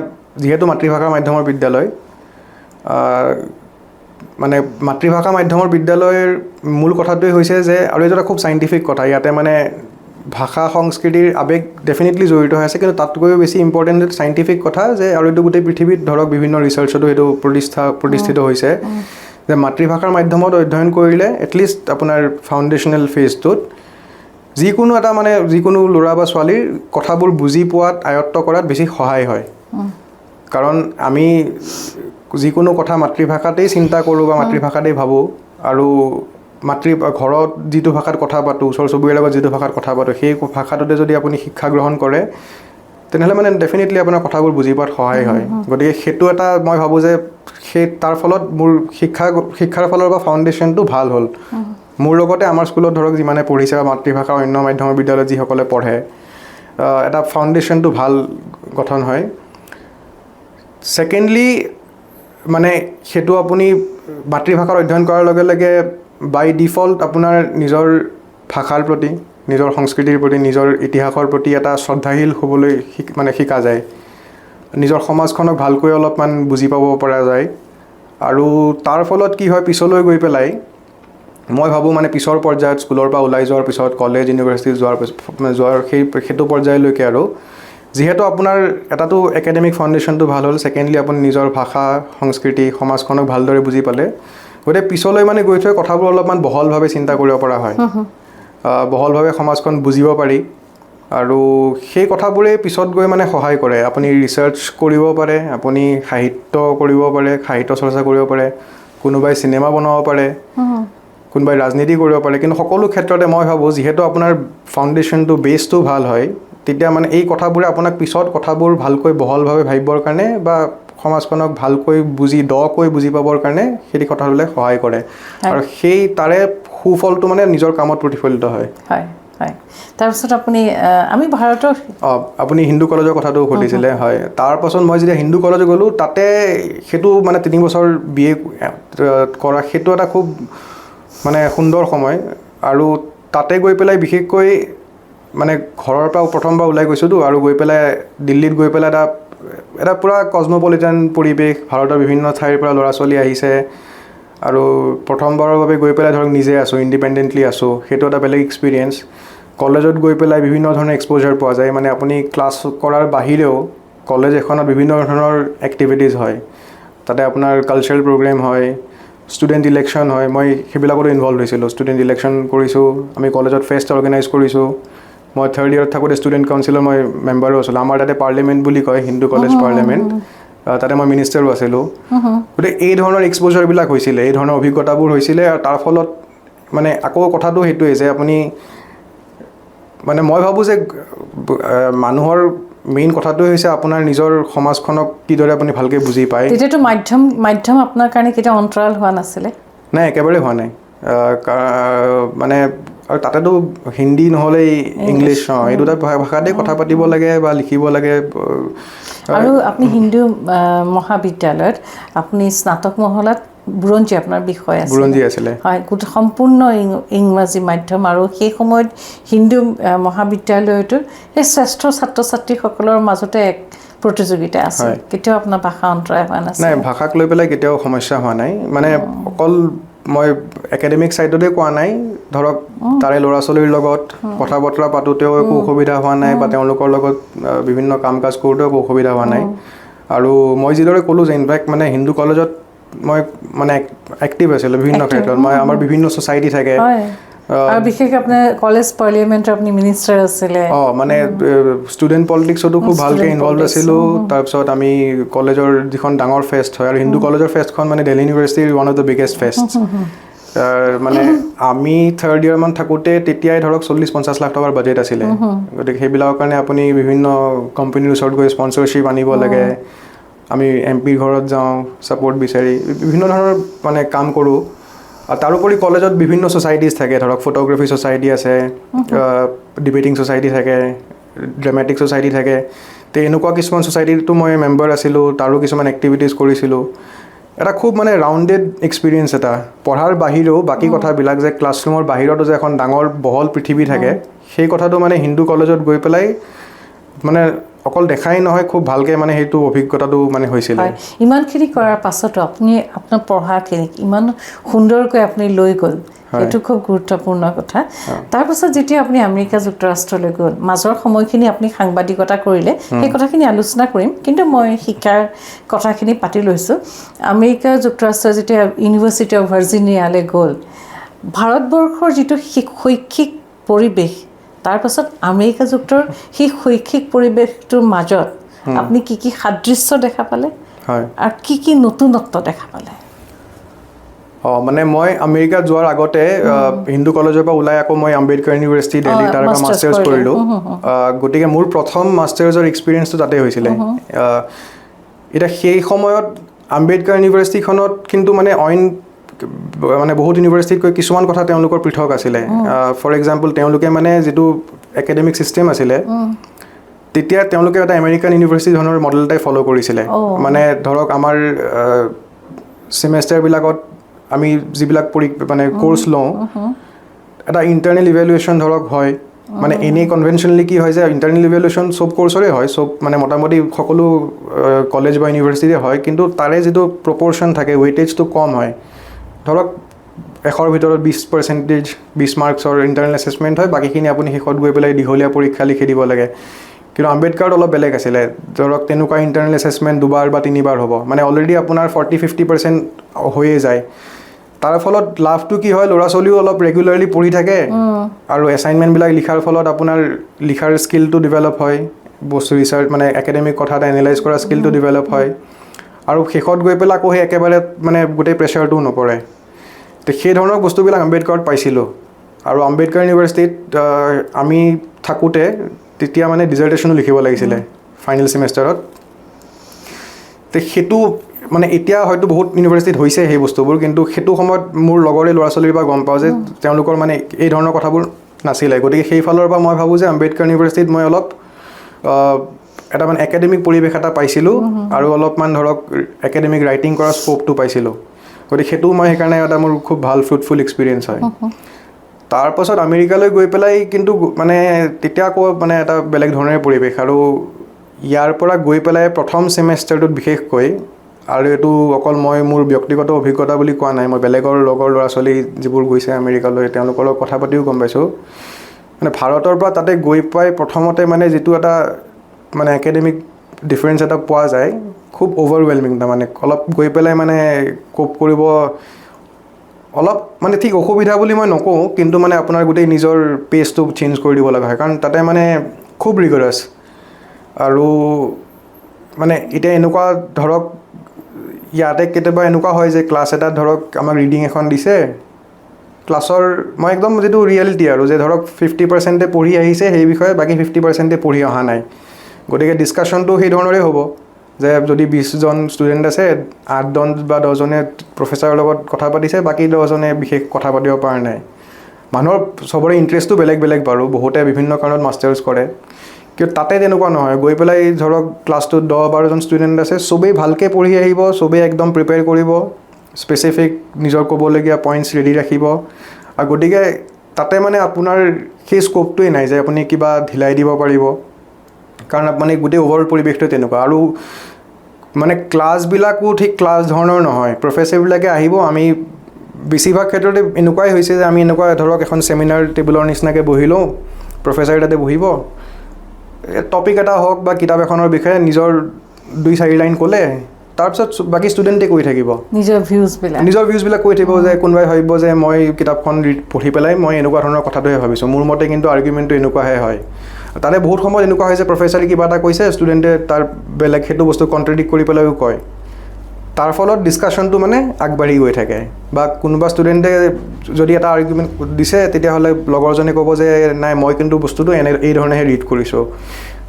যিহেতু মাতৃভাষা মাধ্যমৰ বিদ্যালয়, মানে মাতৃভাষা মাধ্যমৰ বিদ্যালয়ৰ মূল কথাটোৱে হৈছে যে, আৰু এইটো এটা খুব চাইণ্টিফিক কথা, ইয়াতে মানে ভাষা সংস্কৃতিৰ আৱেগ ডেফিনেটলি জড়িত হৈ আছে, কিন্তু তাতকৈও বেছি ইম্পৰ্টেণ্ট চাইণ্টিফিক কথা যে, আৰু এইটো গোটেই পৃথিৱীত ধৰক বিভিন্ন ৰিচাৰ্চতো এইটো প্ৰতিষ্ঠিত হৈছে যে মাতৃভাষাৰ মাধ্যমত অধ্যয়ন কৰিলে এটলিষ্ট আপোনাৰ ফাউণ্ডেশ্যনেল ফেজটোত যিকোনো এটা মানে যিকোনো ল'ৰা বা ছোৱালীৰ কথাবোৰ বুজি পোৱাত, আয়ত্ব কৰাত বেছি সহায় হয়। কাৰণ আমি যিকোনো কথা মাতৃভাষাতেই চিন্তা কৰোঁ বা মাতৃভাষাতেই ভাবোঁ, আৰু ঘৰত যিটো ভাষাত কথা পাতোঁ, ওচৰ চুবুৰীয়াৰ লগত যিটো ভাষাত কথা পাতোঁ, সেই ভাষাটোতে যদি আপুনি শিক্ষা গ্ৰহণ কৰে, তেনেহ'লে মানে ডেফিনেটলি আপোনাৰ কথাবোৰ বুজি পোৱাত সহায় হয়। গতিকে সেইটো এটা মই ভাবোঁ যে তাৰ ফলত মোৰ শিক্ষাৰ ফালৰ পৰা ফাউণ্ডেশ্যনটো ভাল হ'ল। মোৰ লগতে আমাৰ স্কুলত ধৰক যিমানে পঢ়িছে বা মাতৃভাষা অন্য মাধ্যমৰ বিদ্যালয়ত যিসকলে পঢ়ে, এটা ফাউণ্ডেশ্যনটো ভাল গঠন হয়। ছেকেণ্ডলি মানে সেইটো আপুনি মাতৃভাষাত অধ্যয়ন কৰাৰ লগে লগে বাই ডিফল্ট আপোনাৰ নিজৰ ভাষাৰ প্ৰতি নিজৰ সংস্কৃতিৰ প্ৰতি নিজৰ ইতিহাসৰ প্ৰতি এটা শ্ৰদ্ধাশীল হ'বলৈ মানে শিকা যায় নিজৰ সমাজখনক ভালকৈ অলপমান বুজি পাব পৰা যায় আৰু তাৰ ফলত কি হয় পিছলৈ গৈ পেলাই মই ভাবোঁ মানে পিছৰ পৰ্যায়ত স্কুলৰ পৰা ওলাই যোৱাৰ পিছত কলেজ ইউনিভাৰ্চিটি যোৱাৰ সেইটো পৰ্যায়লৈকে আৰু যিহেতু আপোনাৰ এটাতো একাডেমিক ফাউণ্ডেশ্যনটো ভাল হ'ল ছেকেণ্ডলি আপুনি নিজৰ ভাষা সংস্কৃতি সমাজখনক ভালদৰে বুজি পালে গতিকে পিছলৈ মানে গৈ থৈ কথাবোৰ অলপমান বহলভাৱে চিন্তা কৰিব পৰা হয় বহলভাৱে সমাজখন বুজিব পাৰি আৰু সেই কথাবোৰে পিছত গৈ মানে সহায় কৰে আপুনি ৰিচাৰ্চ কৰিব পাৰে আপুনি সাহিত্য কৰিব পাৰে সাহিত্য চৰ্চা কৰিব পাৰে কোনোবাই চিনেমা বনাব পাৰে কোনোবাই ৰাজনীতি কৰিব পাৰে কিন্তু সকলো ক্ষেত্ৰতে মই ভাবোঁ যিহেতু আপোনাৰ ফাউণ্ডেশ্যনটো বেছটো ভাল হয় তেতিয়া মানে এই কথাবোৰে আপোনাক পিছত কথাবোৰ ভালকৈ বহলভাৱে ভাবিবৰ কাৰণে বা সমাজখনক ভালকৈ দকৈ বুজি পাবৰ কাৰণে সেই কথাবোৰে সহায় কৰে আৰু সেই তাৰে সুফলটো মানে নিজৰ কামত প্ৰতিফলিত হয় হয় হয় তাৰপিছত আপুনি আমি ভাৰতৰ আপুনি হিন্দু কলেজৰ কথাটো সুধিছিলে হয় তাৰপাছত মই যেতিয়া হিন্দু কলেজ গ'লোঁ তাতে সেইটো মানে 3 বছৰ BA কৰা সেইটো এটা খুব মানে সুন্দৰ সময় আৰু তাতে গৈ পেলাই বিশেষকৈ মানে ঘৰৰ পৰা প্ৰথমবাৰ ওলাই গৈছোঁতো আৰু গৈ পেলাই দিল্লীত গৈ পেলাই এটা পূৰা কসমপলিটান পৰিৱেশ ভাৰতৰ বিভিন্ন ঠাইৰ পৰা ল'ৰা ছোৱালী আহিছে আৰু প্ৰথমবাৰৰ বাবে গৈ পেলাই ধৰক নিজে আছোঁ ইণ্ডিপেণ্ডেণ্টলি আছোঁ সেইটো এটা বেলেগ এক্সপিৰিয়েঞ্চ কলেজত গৈ পেলাই বিভিন্ন ধৰণৰ এক্সপ'জাৰ পোৱা যায় মানে আপুনি ক্লাছ কৰাৰ বাহিৰেও কলেজ এখনত বিভিন্ন ধৰণৰ এক্টিভিটিজ হয় তাতে আপোনাৰ কালচাৰেল প্ৰগ্ৰেম হয় ষ্টুডেণ্ট ইলেকশ্যন হয় মই সেইবিলাকতো ইনভলভ হৈছিলোঁ ষ্টুডেণ্ট ইলেকশ্যন কৰিছোঁ আমি কলেজত ফেষ্ট অৰ্গেনাইজ কৰিছোঁ মই 3rd ইয়াৰত থাকোঁতে ষ্টুডেণ্ট কাউন্সিলৰ মই মেম্বাৰো আছিলোঁ আমাৰ তাতে পাৰ্লিয়ামেণ্ট বুলি কয় হিন্দু কলেজ পাৰ্লিয়ামেণ্ট তাতে মই মিনিষ্টাৰো আছিলোঁ গতিকে এই ধৰণৰ এক্সপ'জাৰবিলাক হৈছিলে এই ধৰণৰ অভিজ্ঞতাবোৰ হৈছিলে আৰু তাৰ ফলত মানে আকৌ কথাটো সেইটোৱে যে আপুনি মানে মই ভাবোঁ যে মানুহৰ মেইন কথাটোৱে হৈছে আপোনাৰ নিজৰ সমাজখনক কিদৰে আপুনি ভালকৈ বুজি পায় তেতিয়াতো মাধ্যম আপোনাৰ কাৰণে কেতিয়া অন্তৰাল হোৱা নাছিলে নাই একেবাৰে হোৱা নাই মানে আৰু তাতেতো হিন্দী নহ'লে ইংলিছ এই দুটা ভাষাতে কথা পাতিব লাগে বা লিখিব লাগে আৰু আপুনি হিন্দু মহাবিদ্যালয়ত আপুনি স্নাতক মহলাত বুৰঞ্জী আপোনাৰ বিষয় আছে বুৰঞ্জী আছিলে হয় গোটেই সম্পূৰ্ণ ইংৰাজী মাধ্যম আৰু সেই সময়ত হিন্দু মহাবিদ্যালয়টোৰ সেই শ্ৰেষ্ঠ ছাত্ৰ ছাত্ৰীসকলৰ মাজতে এক প্ৰতিযোগিতা আছে কেতিয়াও আপোনাৰ ভাষা অন্তৰায় হোৱা নাছিল নাই ভাষাক লৈ পেলাই কেতিয়াও সমস্যা হোৱা নাই মানে অকল মই একাডেমিক ছাইডতে কোৱা নাই ধৰক তাৰে ল'ৰা ছোৱালীৰ লগত কথা বতৰা পাতোঁতেও একো অসুবিধা হোৱা নাই বা তেওঁলোকৰ লগত বিভিন্ন কাম কাজ কৰোঁতেও একো অসুবিধা হোৱা নাই আৰু মই যিদৰে ক'লোঁ যে ইনফেক্ট মানে হিন্দু কলেজত মই মানে এক্টিভ আছিলোঁ বিভিন্ন ক্ষেত্ৰত মই আমাৰ বিভিন্ন ছ'চাইটি থাকে আৰু বিশেষ আপোনাৰ কলেজ পাৰ্লিয়ামেণ্টৰ আপুনি মিনিষ্টাৰ আছিলে মানে ষ্টুডেণ্ট পলিটিক্সতো খুব ভালকৈ ইনভলভ আছিলোঁ তাৰপিছত আমি কলেজৰ যিখন ডাঙৰ ফেষ্ট হয় আৰু হিন্দু কলেজৰ ফেষ্টখন মানে দিল্লী ইউনিভাৰ্চিটিৰ one of the biggest fest মানে আমি 3rd ইয়াৰমান থাকোঁতে তেতিয়াই ধৰক 40-50 লাখ টকাৰ বাজেট আছিলে গতিকে সেইবিলাকৰ কাৰণে আপুনি বিভিন্ন কোম্পানীৰ ওচৰত গৈ স্পনচৰশ্বিপ আনিব লাগে আমি MP ঘৰত যাওঁ ছাপৰ্ট বিচাৰি বিভিন্ন ধৰণৰ মানে কাম কৰোঁ আৰু তাৰোপৰি কলেজত বিভিন্ন ছ'চাইটিজ থাকে ধৰক ফটোগ্ৰাফী ছ'চাইটি আছে ডিবেটিং ছ'চাইটি থাকে ড্ৰামেটিক ছ'চাইটি থাকে তো এনেকুৱা কিছুমান ছ'চাইটিতো মই মেম্বাৰ আছিলোঁ তাৰো কিছুমান এক্টিভিটিজ কৰিছিলোঁ এটা খুব মানে ৰাউণ্ডেড এক্সপিৰিয়েঞ্চ এটা পঢ়াৰ বাহিৰেও বাকী কথাবিলাক যে ক্লাছৰুমৰ বাহিৰতো যে এখন ডাঙৰ বহল পৃথিৱী থাকে সেই কথাটো মানে হিন্দু কলেজত গৈ পেলাই মানে অকল দেখাই নহয় খুব ভালকৈ মানে সেইটো অভিজ্ঞতাটো মানে হৈছিলে ইমানখিনি কৰাৰ পাছতো আপুনি আপোনাৰ পঢ়াখিনিক ইমান সুন্দৰকৈ আপুনি লৈ গ'ল সেইটো খুব গুৰুত্বপূৰ্ণ কথা তাৰপাছত যেতিয়া আপুনি আমেৰিকা যুক্তৰাষ্ট্ৰলৈ গ'ল মাজৰ সময়খিনি আপুনি সাংবাদিকতা কৰিলে সেই কথাখিনি আলোচনা কৰিম কিন্তু মই শিক্ষাৰ কথাখিনি পাতি লৈছোঁ আমেৰিকা যুক্তৰাষ্ট্ৰ যেতিয়া ইউনিভাৰ্চিটি অফ ভাৰ্জিনিয়ালৈ গ'ল ভাৰতবৰ্ষৰ যিটো শৈক্ষিক পৰিৱেশ তাৰপাছত আমেৰিকা যুক্তৰ সেই শৈক্ষিক পৰিৱেশটোৰ মাজত আপুনি কি সাদৃশ্য দেখা পালে আৰু কি নতুনত্ব দেখা পালে মানে মই আমেৰিকাত যোৱাৰ আগতে হিন্দু কলেজৰ পৰা ওলাই আকৌ মই আম্বেদকাৰ ইউনিভাৰ্চিটি দিল্লী তাৰ পৰা মাষ্টাৰ্ছ কৰিলোঁ গতিকে মোৰ প্ৰথম মাষ্টাৰ্ছৰ এক্সপিৰিয়েঞ্চটো তাতে হৈছিলে এতিয়া সেই সময়ত আম্বেদকাৰ ইউনিভাৰ্চিটিখনত কিন্তু মানে অইন মানে বহুত ইউনিভাৰ্চিটিতকৈ কিছুমান কথা তেওঁলোকৰ পৃথক আছিলে ফৰ এক্সাম্পল তেওঁলোকে মানে যিটো একাডেমিক ছিষ্টেম আছিলে তেতিয়া তেওঁলোকে এটা আমেৰিকান ইউনিভাৰ্চিটি ধৰণৰ মডেল এটাই ফ'ল' কৰিছিলে মানে ধৰক আমাৰ ছেমেষ্টাৰবিলাকত আমি যিবিলাক মানে কোৰ্চ লওঁ এটা ইণ্টাৰনেল ইভেলুৱেশ্যন ধৰক হয় মানে এনেই কনভেনশ্যনেলি কি হয় যে ইণ্টাৰনেল ইভেলুৱেশ্যন চব কোৰ্চৰে হয় চব মানে মোটামুটি সকলো কলেজ বা ইউনিভাৰ্চিটিৰে হয় কিন্তু তাৰে যিটো প্ৰপৰ্শ্যন থাকে ৱেইটেজটো কম হয় ধৰক 100ৰ ভিতৰত 20% 20 মাৰ্কছৰ ইণ্টাৰনেল এছেছমেণ্ট হয় বাকীখিনি আপুনি শেষত গৈ পেলাই দীঘলীয়া পৰীক্ষা লিখি দিব লাগে কিন্তু আম্বেদকাৰত অলপ বেলেগ আছিলে ধৰক তেনেকুৱা ইণ্টাৰনেল এছেছমেণ্ট 2বাৰ বা 3বাৰ হ'ব মানে অলৰেডি আপোনাৰ 40-50% হৈয়ে যায় তাৰ ফলত লাভটো কি হয় ল'ৰা ছোৱালীও অলপ ৰেগুলাৰলি পঢ়ি থাকে আৰু এছাইনমেণ্টবিলাক লিখাৰ ফলত আপোনাৰ লিখাৰ স্কিলটো ডেভেলপ হয় বস্তু ৰিচাৰ্চ মানে একাডেমিক কথা এটা এনালাইজ কৰা স্কিলটো ডেভেলপ হয় আৰু শেষত গৈ পেলাই আকৌ সেই একেবাৰে মানে গোটেই প্ৰেছাৰটোও নপৰে তো সেই ধৰণৰ বস্তুবিলাক আম্বেদকাৰত পাইছিলোঁ আৰু আম্বেদকাৰ ইউনিভাৰ্চিটিত আমি থাকোঁতে তেতিয়া মানে ডিজাৰ্টেশ্যনো লিখিব লাগিছিলে ফাইনেল ছেমেষ্টাৰত তো সেইটো মানে এতিয়া হয়তো বহুত ইউনিভাৰ্চিটিত হৈছে সেই বস্তুবোৰ কিন্তু সেইটো সময়ত মোৰ লগৰে ল'ৰা ছোৱালীৰ পৰা গম পাওঁ যে তেওঁলোকৰ মানে এই ধৰণৰ কথাবোৰ নাছিলে গতিকে সেই ফালৰ পৰা মই ভাবোঁ যে আম্বেদকাৰ ইউনিভাৰ্চিটিত মই অলপ এটা মানে একাডেমিক পৰিৱেশ এটা পাইছিলোঁ আৰু অলপমান ধৰক একাডেমিক ৰাইটিং কৰা স্ক'পটো পাইছিলোঁ গতিকে সেইটো মই সেইকাৰণে এটা মোৰ খুব ভাল ফ্ৰুটফুল এক্সপিৰিয়েঞ্চ হয় তাৰপাছত আমেৰিকালৈ গৈ পেলাই কিন্তু মানে তেতিয়া আকৌ মানে এটা বেলেগ ধৰণৰে পৰিৱেশ আৰু ইয়াৰ পৰা গৈ পেলাই প্ৰথম ছেমেষ্টাৰটোত বিশেষকৈ আৰু এইটো অকল মই মোৰ ব্যক্তিগত অভিজ্ঞতা বুলি কোৱা নাই মই বেলেগৰ লগৰ ল'ৰা ছোৱালী যিবোৰ গৈছে আমেৰিকালৈ তেওঁলোকৰ লগত কথা পাতিও গম পাইছোঁ মানে ভাৰতৰ পৰা তাতে গৈ পাই প্ৰথমতে মানে যিটো এটা মানে একাডেমিক ডিফাৰেঞ্চ এটা পোৱা যায় খুব অভাৰৱেলমিং তাৰমানে অলপ গৈ পেলাই মানে কোপ কৰিব অলপ মানে ঠিক অসুবিধা বুলি মই নকওঁ কিন্তু মানে আপোনাৰ গোটেই নিজৰ পেজটো চেঞ্জ কৰি দিব লগা হয় কাৰণ তাতে মানে খুব ৰিগাৰাছ আৰু মানে এতিয়া এনেকুৱা ধৰক ইয়াতে কেতিয়াবা এনেকুৱা হয় যে ক্লাছ এটাত ধৰক আমাক ৰিডিং এখন দিছে ক্লাছৰ মই একদম যিটো ৰিয়েলিটি আৰু যে ধৰক 50%ে পঢ়ি আহিছে সেই বিষয়ে বাকী 50%ে পঢ়ি অহা নাই গতিকে ডিছকাশ্যনটো সেই ধৰণৰে হ'ব যে যদি 20জন ষ্টুডেণ্ট আছে 8জন বা 10জনে প্ৰফেচাৰৰ লগত কথা পাতিছে বাকী 10জনে বিশেষ কথা পাতিব পৰা নাই মানুহৰ চবৰে ইণ্টাৰেষ্টটো বেলেগ বেলেগ বাৰু বহুতে বিভিন্ন কাৰণত মাষ্টাৰ্ছ কৰে কিন্তু তাতে তেনেকুৱা নহয় গৈ পেলাই ধৰক ক্লাছটোত 10-12জন ষ্টুডেণ্ট আছে চবেই ভালকৈ পঢ়ি আহিব চবেই একদম প্ৰিপেয়াৰ কৰিব স্পেচিফিক নিজৰ ক'বলগীয়া পইণ্টছ ৰেডি ৰাখিব আৰু গতিকে তাতে মানে আপোনাৰ সেই স্ক'পটোৱেই নাই যে আপুনি কিবা ঢিলাই দিব পাৰিব কাৰণ মানে গোটেই অভাৰঅল পৰিৱেশটো তেনেকুৱা আৰু মানে ক্লাছবিলাকো ঠিক ক্লাছ ধৰণৰ নহয় প্ৰফেচাৰবিলাকে আহিব আমি বেছিভাগ ক্ষেত্ৰতে এনেকুৱাই হৈছে যে আমি এনেকুৱা ধৰক এখন ছেমিনাৰ টেবুলৰ নিচিনাকৈ বহি লওঁ প্ৰফেচাৰ তাতে বহিব টপিক এটা হওক বা কিতাপ এখনৰ বিষয়ে নিজৰ 2-4 লাইন ক'লে তাৰপিছত বাকী ষ্টুডেণ্টে কৈ থাকিব নিজৰ ভিউজবিলাক কৈ থাকিব যে কোনোবাই ভাবিব যে মই কিতাপখন পঢ়ি পেলাই মই এনেকুৱা ধৰণৰ কথাটোহে ভাবিছোঁ মোৰ মতে কিন্তু আৰ্গুমেণ্টটো এনেকুৱাহে হয় তাতে বহুত সময়ত এনেকুৱা হয় যে প্ৰফেচাৰে কিবা এটা কৈছে ষ্টুডেণ্টে তাৰ বেলেগ সেইটো বস্তু কণ্ট্ৰডিক্ট কৰি পেলাইও কয় তাৰ ফলত ডিছকাশ্যনটো মানে আগবাঢ়ি গৈ থাকে বা কোনোবা ষ্টুডেণ্টে যদি এটা আৰ্গুমেণ্ট দিছে তেতিয়াহ'লে লগৰজনে ক'ব যে নাই মই কিন্তু বস্তুটো এই ধৰণেহে ৰিড কৰিছোঁ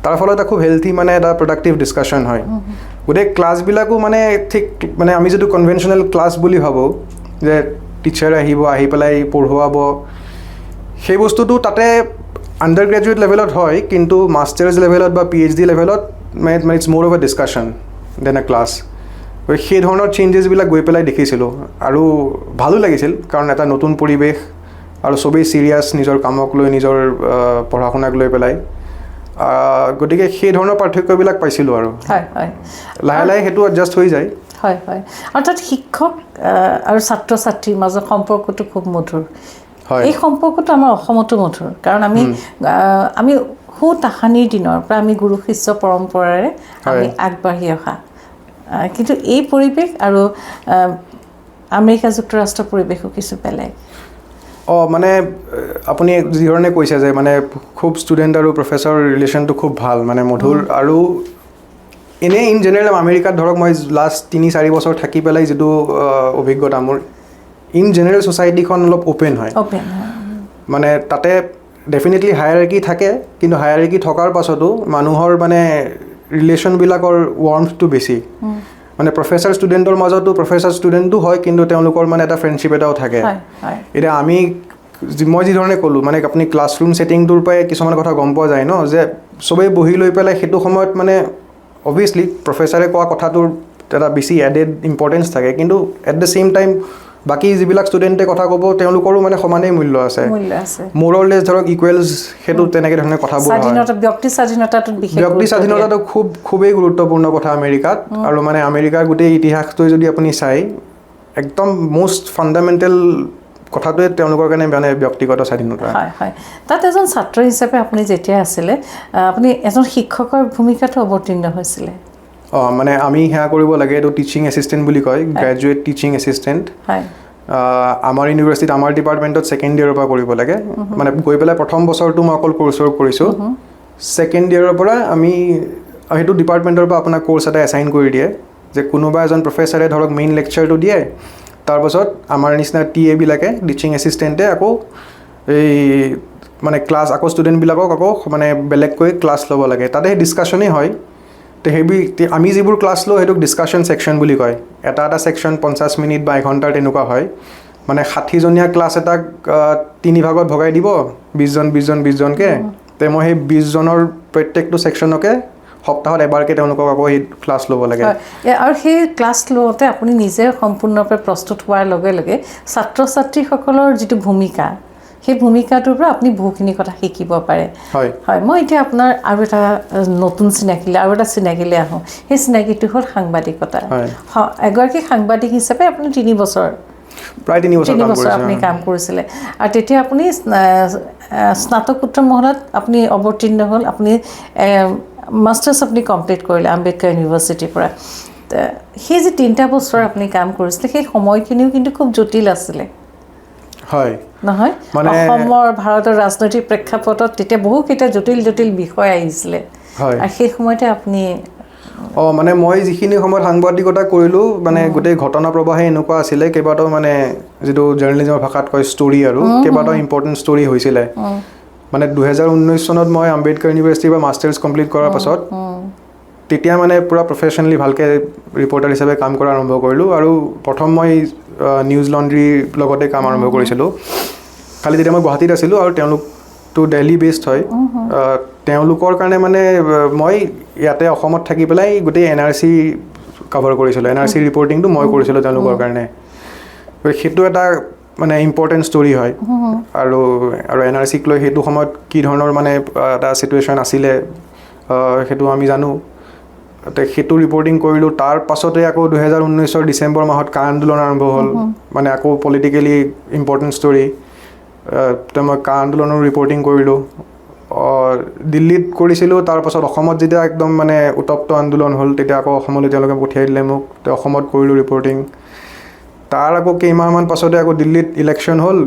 তাৰ ফলত এটা খুব হেল্থি মানে এটা প্ৰডাক্টিভ ডিছকাশ্যন হয় গোটেই ক্লাছবিলাকো মানে ঠিক মানে আমি যিটো কনভেনশ্যনেল ক্লাছ বুলি ভাবোঁ যে টিচাৰ আহিব আহি পেলাই পঢ়ুৱাব সেই বস্তুটো তাতে আণ্ডাৰ গ্ৰেজুৱেট লেভেলত হয় কিন্তু মাষ্টাৰ্ছ লেভেলত বা PhD লেভেলত মানে it's more of a discussion than a class সেই ধৰণৰ চেঞ্জেছবিলাক গৈ পেলাই দেখিছিলোঁ আৰু ভালো লাগিছিল কাৰণ এটা নতুন পৰিৱেশ আৰু চবেই ছিৰিয়াছ নিজৰ কামক লৈ নিজৰ পঢ়া শুনাক লৈ পেলাই গতিকে সেই ধৰণৰ পাৰ্থক্যবিলাক পাইছিলোঁ আৰু লাহে লাহে সেইটো এডজাষ্ট হৈ যায় হয় অৰ্থাৎ শিক্ষক আৰু ছাত্ৰ ছাত্ৰীৰ মাজৰ সম্পৰ্কটো খুব মধুৰ এই সম্পৰ্কটো আমাৰ অসমতো মধুৰ কাৰণ আমি সু তাহানিৰ দিনৰ পৰা আমি গুৰু শিষ্য পৰম্পৰাৰে আমি আগবাঢ়ি অহা কিন্তু এই পৰিৱেশ আৰু আমেৰিকা যুক্তৰাষ্ট্ৰৰ পৰিৱেশো কিছু বেলেগ মানে আপুনি যিধৰণে কৈছে যে মানে খুব ষ্টুডেণ্ট আৰু প্ৰফেচৰ ৰিলেশ্যনটো খুব ভাল মানে মধুৰ আৰু এনেই ইন জেনেৰেল আমেৰিকাত ধৰক মই লাষ্ট 3-4 বছৰ থাকি পেলাই যিটো অভিজ্ঞতা মোৰ ইন জেনেৰেল ছ'চাইটিখন অলপ অ'পেন হয় মানে তাতে ডেফিনেটলি হায়াৰাৰ্কি থাকে কিন্তু হায়াৰাৰ্কি থকাৰ পাছতো মানুহৰ মানে ৰিলেশ্যনবিলাকৰ ৱাৰ্মথটো বেছি মানে প্ৰফেচাৰ ষ্টুডেণ্টৰ মাজতো প্ৰফেচাৰ ষ্টুডেণ্টো হয় কিন্তু তেওঁলোকৰ মানে এটা ফ্ৰেণ্ডশ্বিপ এটাও থাকে এতিয়া আমি মই যিধৰণে ক'লোঁ মানে আপুনি ক্লাছৰুম ছেটিংটোৰ পৰাই কিছুমান কথা গম পোৱা যায় ন যে চবেই বহি লৈ পেলাই সেইটো সময়ত মানে অবভিয়াছলি প্ৰফেচাৰে কোৱা কথাটোৰ এটা বেছি এডেড ইম্পৰ্টেঞ্চ থাকে কিন্তু এট দ্য ছেইম টাইম বাকী যিবিলাক ষ্টুডেণ্টে কথা ক'ব তেওঁলোকৰো মানে সমানেই মূল্য আছে মোৰ অৰ লেছ ধৰক ইকুৱেলছ সেইটো তেনেকৈ ধৰণে কথাবোৰ হয় ব্যক্তি স্বাধীনতাটো খুবেই গুৰুত্বপূৰ্ণ কথা আমেৰিকাত আৰু মানে আমেৰিকাৰ গোটেই ইতিহাসটো যদি আপুনি চাই একদম মষ্ট ফাণ্ডামেণ্টেল কথাটোৱে তেওঁলোকৰ কাৰণে মানে ব্যক্তিগত স্বাধীনতা হয় হয় তাত এজন ছাত্ৰ হিচাপে আপুনি যেতিয়া আছিলে আপুনি এজন শিক্ষকৰ ভূমিকাটো অৱতীৰ্ণ হৈছিলে মানে আমি সেয়া কৰিব লাগে এইটো টিচিং এছিষ্টেণ্ট বুলি কয় গ্ৰেজুৱেট টিচিং এছিষ্টেণ্ট হয় আমাৰ ইউনিভাৰ্চিটিত আমাৰ ডিপাৰ্টমেণ্টত ছেকেণ্ড ইয়েৰৰ পৰা কৰিব লাগে মানে গৈ পেলাই প্ৰথম বছৰটো মই অকল কোৰ্চ ৱৰ্ক কৰিছোঁ ছেকেণ্ড ইয়েৰৰ পৰা আমি সেইটো ডিপাৰ্টমেণ্টৰ পৰা আপোনাক কোৰ্চ এটা এছাইন কৰি দিয়ে যে কোনোবা এজন প্ৰফেচাৰে ধৰক মেইন লেকচাৰটো দিয়ে তাৰপাছত আমাৰ নিচিনা বিলাকে টিচিং এছিষ্টেণ্টে আকৌ এই মানে ক্লাছ আকৌ ষ্টুডেণ্টবিলাকক আকৌ মানে বেলেগকৈ ক্লাছ ল'ব লাগে তাতে ডিছকাশ্যনেই হয় তো আমি যিবোৰ ক্লাছ লওঁ সেইটোক ডিছকাশ্যন ছেকশ্যন বুলি কয় এটা ছেকশ্যন 50 মিনিট বা এঘণ্টাৰ তেনেকুৱা হয় মানে 60জনীয়া ক্লাছ এটাক 3 ভাগত ভগাই দিব 20জনকৈ তে মই সেই 20জনৰ প্ৰত্যেকটো ছেকশ্যনকে সপ্তাহত এবাৰকৈ তেওঁলোকক আকৌ সেই ক্লাছ ল'ব লাগে আৰু সেই ক্লাছ লওঁতে আপুনি নিজে সম্পূৰ্ণৰূপে প্ৰস্তুত হোৱাৰ লগে লগে ছাত্ৰ ছাত্ৰীসকলৰ যিটো ভূমিকা সেই ভূমিকাটোৰ পৰা আপুনি বহুখিনি কথা শিকিব পাৰে হয় হয় মই এতিয়া আপোনাৰ আৰু এটা নতুন চিনাকিলৈ আহোঁ সেই চিনাকিটো হ'ল সাংবাদিকতা এগৰাকী সাংবাদিক হিচাপে আপুনি 3 বছৰ প্ৰায় 3 বছৰ আপুনি কাম কৰিছিলে আৰু তেতিয়া আপুনি স্নাতকোত্তৰ মহলাত আপুনি অৱতীৰ্ণ হ'ল আপুনি মাষ্টাৰ্ছ আপুনি কমপ্লিট কৰিলে আম্বেদকাৰ ইউনিভাৰ্চিটিৰ পৰা সেই যে 3 বছৰ আপুনি কাম কৰিছিলে সেই সময়খিনিও কিন্তু খুব জটিল আছিলে হয় নহয় মানে অসমৰ ভাৰতৰ ৰাজনৈতিক প্ৰেক্ষাপটত তেতিয়া বহুকেইটা জটিল বিষয় আহিছিলে আৰু সেই সময়তে আপুনি মানে মই যিখিনি সময়ত সাংবাদিকতা কৰিলোঁ মানে গোটেই ঘটনা প্ৰবাহে এনেকুৱা আছিলে কেইবাটাও মানে যিটো জাৰ্নেলিজমৰ ভাষাত কয় ষ্টৰী আৰু কেইবাটাও ইম্পৰ্টেণ্ট ষ্টৰী হৈছিলে মানে 2019 চনত মই আম্বেদকাৰ ইউনিভাৰ্চিটিৰ পৰা মাষ্টাৰ্ছ কমপ্লিট কৰাৰ পাছত তেতিয়া মানে পূৰা প্ৰফেশ্যনেলি ভালকৈ ৰিপৰ্টাৰ হিচাপে কাম কৰা আৰম্ভ কৰিলোঁ আৰু প্ৰথম মই নিউজ লণ্ড্ৰীৰ লগতে কাম আৰম্ভ কৰিছিলোঁ খালি তেতিয়া মই গুৱাহাটীত আছিলোঁ আৰু তেওঁলোকটো দিল্লী বেছড হয় তেওঁলোকৰ কাৰণে মানে মই ইয়াতে অসমত থাকি পেলাই গোটেই NRC কভাৰ কৰিছিলোঁ NRC ৰিপৰ্টিংটো মই কৰিছিলোঁ তেওঁলোকৰ কাৰণে সেইটো এটা মানে ইম্পৰ্টেণ্ট ষ্টৰী হয় আৰু NRCক লৈ সেইটো সময়ত কি ধৰণৰ মানে এটা চিটুৱেশ্যন আছিলে সেইটো আমি জানো সেইটো ৰিপৰ্টিং কৰিলোঁ তাৰ পাছতে আকৌ 2019 ডিচেম্বৰ মাহত কা আন্দোলন আৰম্ভ হ'ল মানে আকৌ পলিটিকেলি ইম্পৰ্টেণ্ট ষ্টৰী তো মই কা আন্দোলনৰ ৰিপৰ্টিং কৰিলোঁ দিল্লীত কৰিছিলোঁ তাৰপাছত অসমত যেতিয়া একদম মানে উত্তপ্ত আন্দোলন হ'ল তেতিয়া আকৌ অসমলৈ তেওঁলোকে পঠিয়াই দিলে মোক তো অসমত কৰিলোঁ ৰিপৰ্টিং তাৰ আকৌ কেইমাহমান পাছতে আকৌ দিল্লীত ইলেকশ্যন হ'ল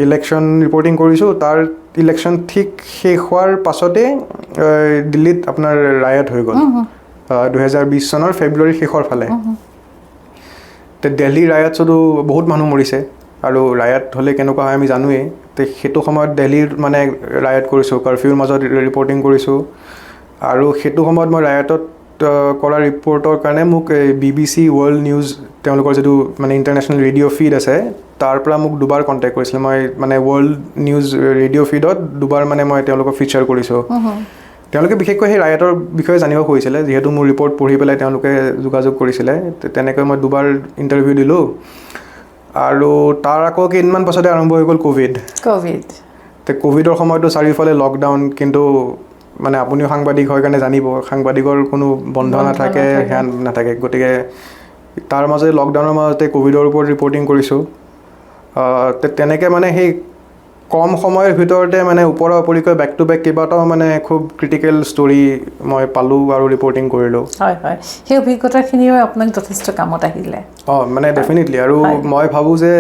ইলেকশ্যন ৰিপৰ্টিং কৰিছোঁ তাৰ ইলেকশ্যন ঠিক শেষ হোৱাৰ পাছতে দিল্লীত আপোনাৰ ৰায়ট হৈ গ'ল 2020 চনৰ ফেব্ৰুৱাৰী শেষৰ ফালে তো দিল্লী ৰায়টছতো বহুত মানুহ মৰিছে আৰু ৰায়ট হ'লে কেনেকুৱা হয় আমি জানোৱেই তো সেইটো সময়ত দিল্লীৰ মানে ৰায়ট কৰিছোঁ কাৰফিউৰ মাজত ৰিপৰ্টিং কৰিছোঁ আৰু সেইটো সময়ত মই ৰায়টত কৰা ৰিপৰ্টৰ কাৰণে মোক BBC ৱৰ্ল্ড নিউজ তেওঁলোকৰ যিটো মানে ইণ্টাৰনেশ্যনেল ৰেডিঅ' ফিড আছে তাৰ পৰা মোক দুবাৰ কণ্টেক্ট কৰিছিলে মই মানে ৱৰ্ল্ড নিউজ ৰেডিঅ' ফিডত দুবাৰ মানে মই তেওঁলোকক ফিচাৰ কৰিছোঁ তেওঁলোকে বিশেষকৈ সেই ৰায়টৰ বিষয়ে জানিব খুজিছিলে যিহেতু মোৰ ৰিপৰ্ট পঢ়ি পেলাই তেওঁলোকে যোগাযোগ কৰিছিলে তেনেকৈ মই দুবাৰ ইণ্টাৰভিউ দিলোঁ আৰু তাৰ আকৌ কেইদিনমান পাছতে আৰম্ভ হৈ গ'ল ক'ভিড তো ক'ভিডৰ সময়তো চাৰিওফালে লকডাউন কিন্তু মানে আপুনিও সাংবাদিক হয় কাৰণে জানিব সাংবাদিকৰ কোনো বন্ধ নাথাকে সেয়া নাথাকে গতিকে তাৰ মাজতে লকডাউনৰ মাজতে ক'ভিডৰ ওপৰত ৰিপৰ্টিং কৰিছোঁ তেনেকৈ মানে সেই কম সময়ৰ ভিতৰতে মানে ওপৰা ওপৰিকৈ বেক টু বেক কেইবাটাও মানে খুব ক্ৰিটিকেল ষ্টৰী মই পালোঁ আৰু ৰিপৰ্টিং কৰিলোঁ হয় হয় সেই অভিজ্ঞতাখিনিও আপোনাক যথেষ্ট কামত আহিলে মানে ডেফিনেটলি আৰু মই ভাবোঁ যে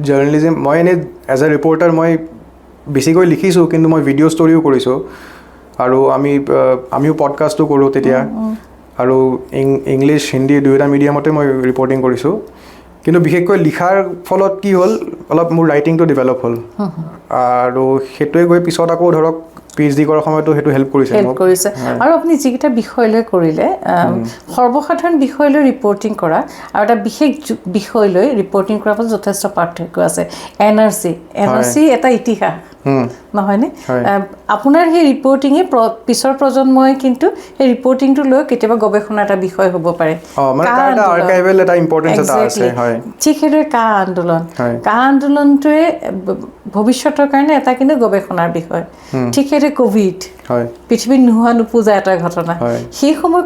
জাৰ্নেলিজিম মই এনেই এজ এ ৰিপৰ্টাৰ মই বেছিকৈ লিখিছোঁ কিন্তু মই ভিডিঅ' ষ্টৰিও কৰিছোঁ আৰু আমিও পডকাষ্টো কৰোঁ তেতিয়া আৰু ইংলিছ হিন্দী দুয়োটা মিডিয়ামতে মই ৰিপৰ্টিং কৰিছোঁ কিন্তু বিশেষকৈ লিখাৰ ফলত কি হ'ল অলপ মোৰ ৰাইটিংটো ডেভেলপ হ'ল আৰু সেইটোৱে গৈ পিছত আকৌ ধৰক PhD কৰাৰ সময়তো সেইটো হেল্প কৰিছে হেল্প কৰিছে আৰু আপুনি যিকেইটা বিষয় লৈ কৰিলে সৰ্বসাধাৰণ বিষয় লৈ ৰিপৰ্টিং কৰা আৰু এটা বিশেষ বিষয় লৈ ৰিপৰ্টিং কৰাৰ মাজত যথেষ্ট পাৰ্থক্য আছে এনাৰ্জি এটা ইতিহাস নহয়নে আপোনাৰ সেই ৰিপৰ্টিঙে পিছৰ প্ৰজন্মই কিন্তু সেই ৰিপৰ্টিংটো লৈ কেতিয়াবা গৱেষণাৰ এটা বিষয় হ'ব পাৰে ঠিক সেইদৰে কা আন্দোলনটোৱে ভৱিষ্যতৰ কাৰণে এটা কিন্তু গৱেষণাৰ বিষয় ঠিক সেইদৰে কোভিড পৃথিৱীত নোহোৱা নোপোজা এটা ঘটনা সেই সময়